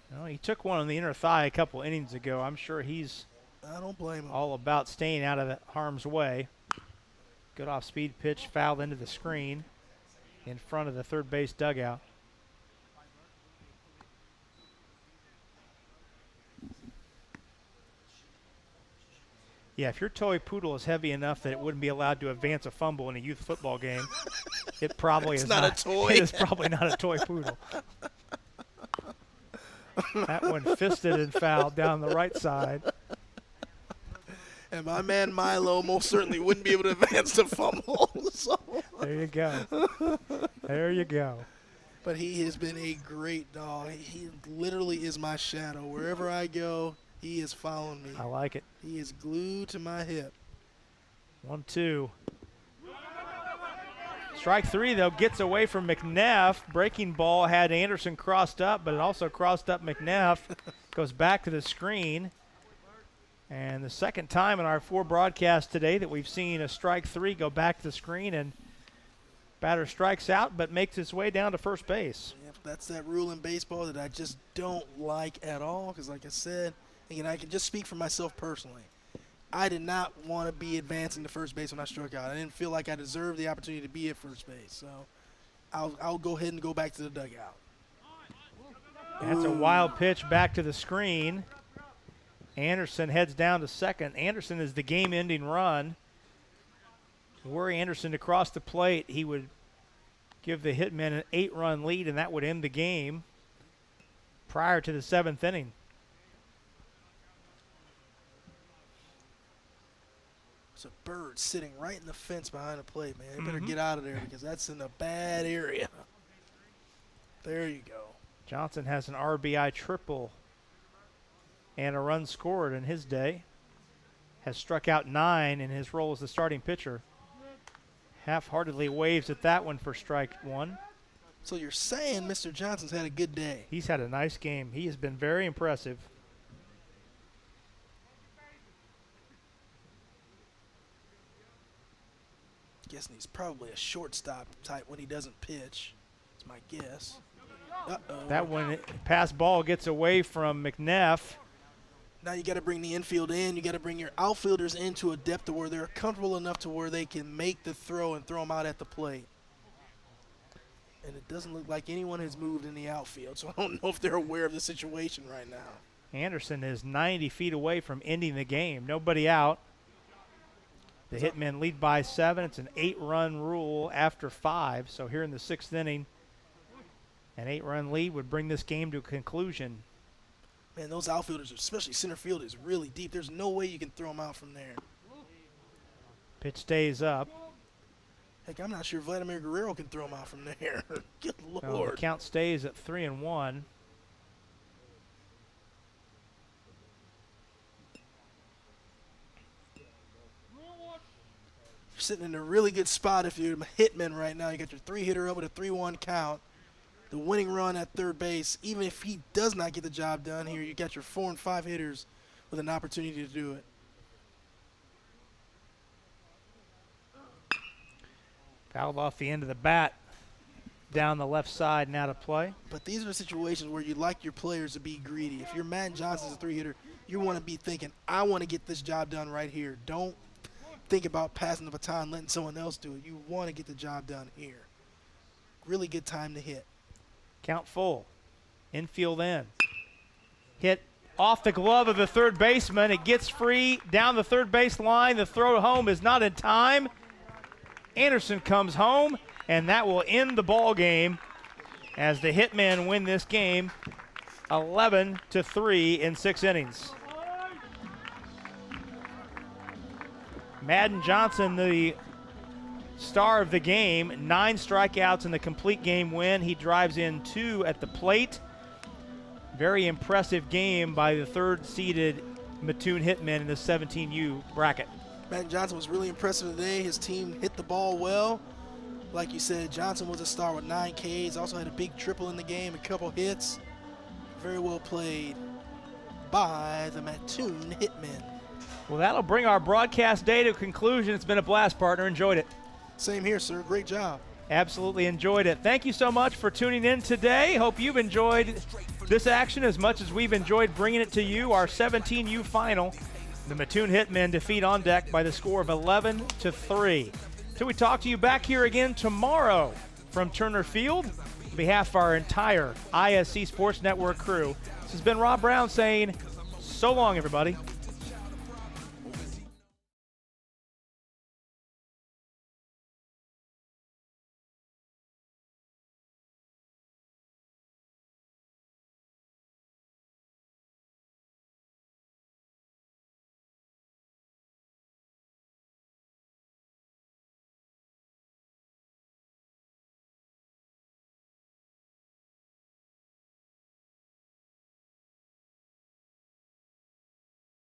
No, he took one on the inner thigh a couple innings ago. I'm sure he's I don't blame him. all about staying out of harm's way. Good off-speed pitch, fouled into the screen in front of the third base dugout. Yeah, if your toy poodle is heavy enough that it wouldn't be allowed to advance a fumble in a youth football game, it probably It's is not a toy. It is probably not a toy poodle. That one fisted and fouled down the right side. And my man Milo most certainly wouldn't be able to advance the fumble. So. There you go. There you go. But he has been a great dog. He literally is my shadow. Wherever I go, he is following me. I like it. He is glued to my hip. 1-2. Strike 3, though, gets away from McNeff. Breaking ball had Anderson crossed up, but it also crossed up McNeff. Goes back to the screen. And the second time in our 4 broadcasts today that we've seen a strike 3 go back to the screen, and batter strikes out but makes his way down to first base. Yep, that's that rule in baseball that I just don't like at all because, like I said, and I can just speak for myself personally. I did not want to be advancing to first base when I struck out. I didn't feel like I deserved the opportunity to be at first base. So I'll go ahead and go back to the dugout. That's a wild pitch back to the screen. Anderson heads down to second. Anderson is the game-ending run. Were Anderson to cross the plate, he would give the Hitmen an 8-run lead, and that would end the game prior to the 7th inning. There's a bird sitting right in the fence behind the plate, man. You better get out of there because that's in a bad area. There you go. Johnson has an RBI triple and a run scored in his day. Has struck out 9 in his role as the starting pitcher. Half-heartedly waves at that one for strike 1. So you're saying Mr. Johnson's had a good day. He's had a nice game. He has been very impressive. Guessing he's probably a shortstop type when he doesn't pitch. That's my guess. Uh-oh. That one, pass ball gets away from McNeff. Now you got to bring the infield in. You got to bring your outfielders into a depth to where they're comfortable enough to where they can make the throw and throw them out at the plate. And it doesn't look like anyone has moved in the outfield, so I don't know if they're aware of the situation right now. Anderson is 90 feet away from ending the game. Nobody out. The Hitmen lead by 7. It's an 8-run rule after 5. So here in the 6th inning, an 8-run lead would bring this game to a conclusion. Man, those outfielders, especially center field, is really deep. There's no way you can throw them out from there. Pitch stays up. Heck, I'm not sure Vladimir Guerrero can throw him out from there. Good Well, the Lord. count stays at 3-1. You're sitting in a really good spot if you're a hitman right now. You got your 3-hitter up with a 3-1 count. The winning run at third base. Even if he does not get the job done here, you got your 4 and 5 hitters with an opportunity to do it. Fouled off the end of the bat down the left side, now to play. But these are situations where you like your players to be greedy. If you're Matt Johnson's a 3-hitter, you want to be thinking, I want to get this job done right here. Don't think about passing the baton, letting someone else do it. You want to get the job done here. Really good time to hit. Count full. Infield in. Hit off the glove of the third baseman. It gets free down the third base line. The throw home is not in time. Anderson comes home, and that will end the ball game as the Hitmen win this game 11-3 in 6 innings. Madden Johnson, the star of the game, 9 strikeouts in the complete game win. He drives in 2 at the plate. Very impressive game by the third-seeded Mattoon Hitmen in the 17U bracket. Madden Johnson was really impressive today. His team hit the ball well. Like you said, Johnson was a star with 9 Ks. Also had a big triple in the game, a couple hits. Very well played by the Mattoon Hitmen. Well, that'll bring our broadcast day to a conclusion. It's been a blast, partner. Enjoyed it. Same here, sir. Great job. Absolutely enjoyed it. Thank you so much for tuning in today. Hope you've enjoyed this action as much as we've enjoyed bringing it to you. Our 17U final. The Mattoon Hitmen defeat On Deck by the score of 11-3. Till we talk to you back here again tomorrow from Turner Field, on behalf of our entire ISC Sports Network crew, this has been Rob Brown saying so long, everybody.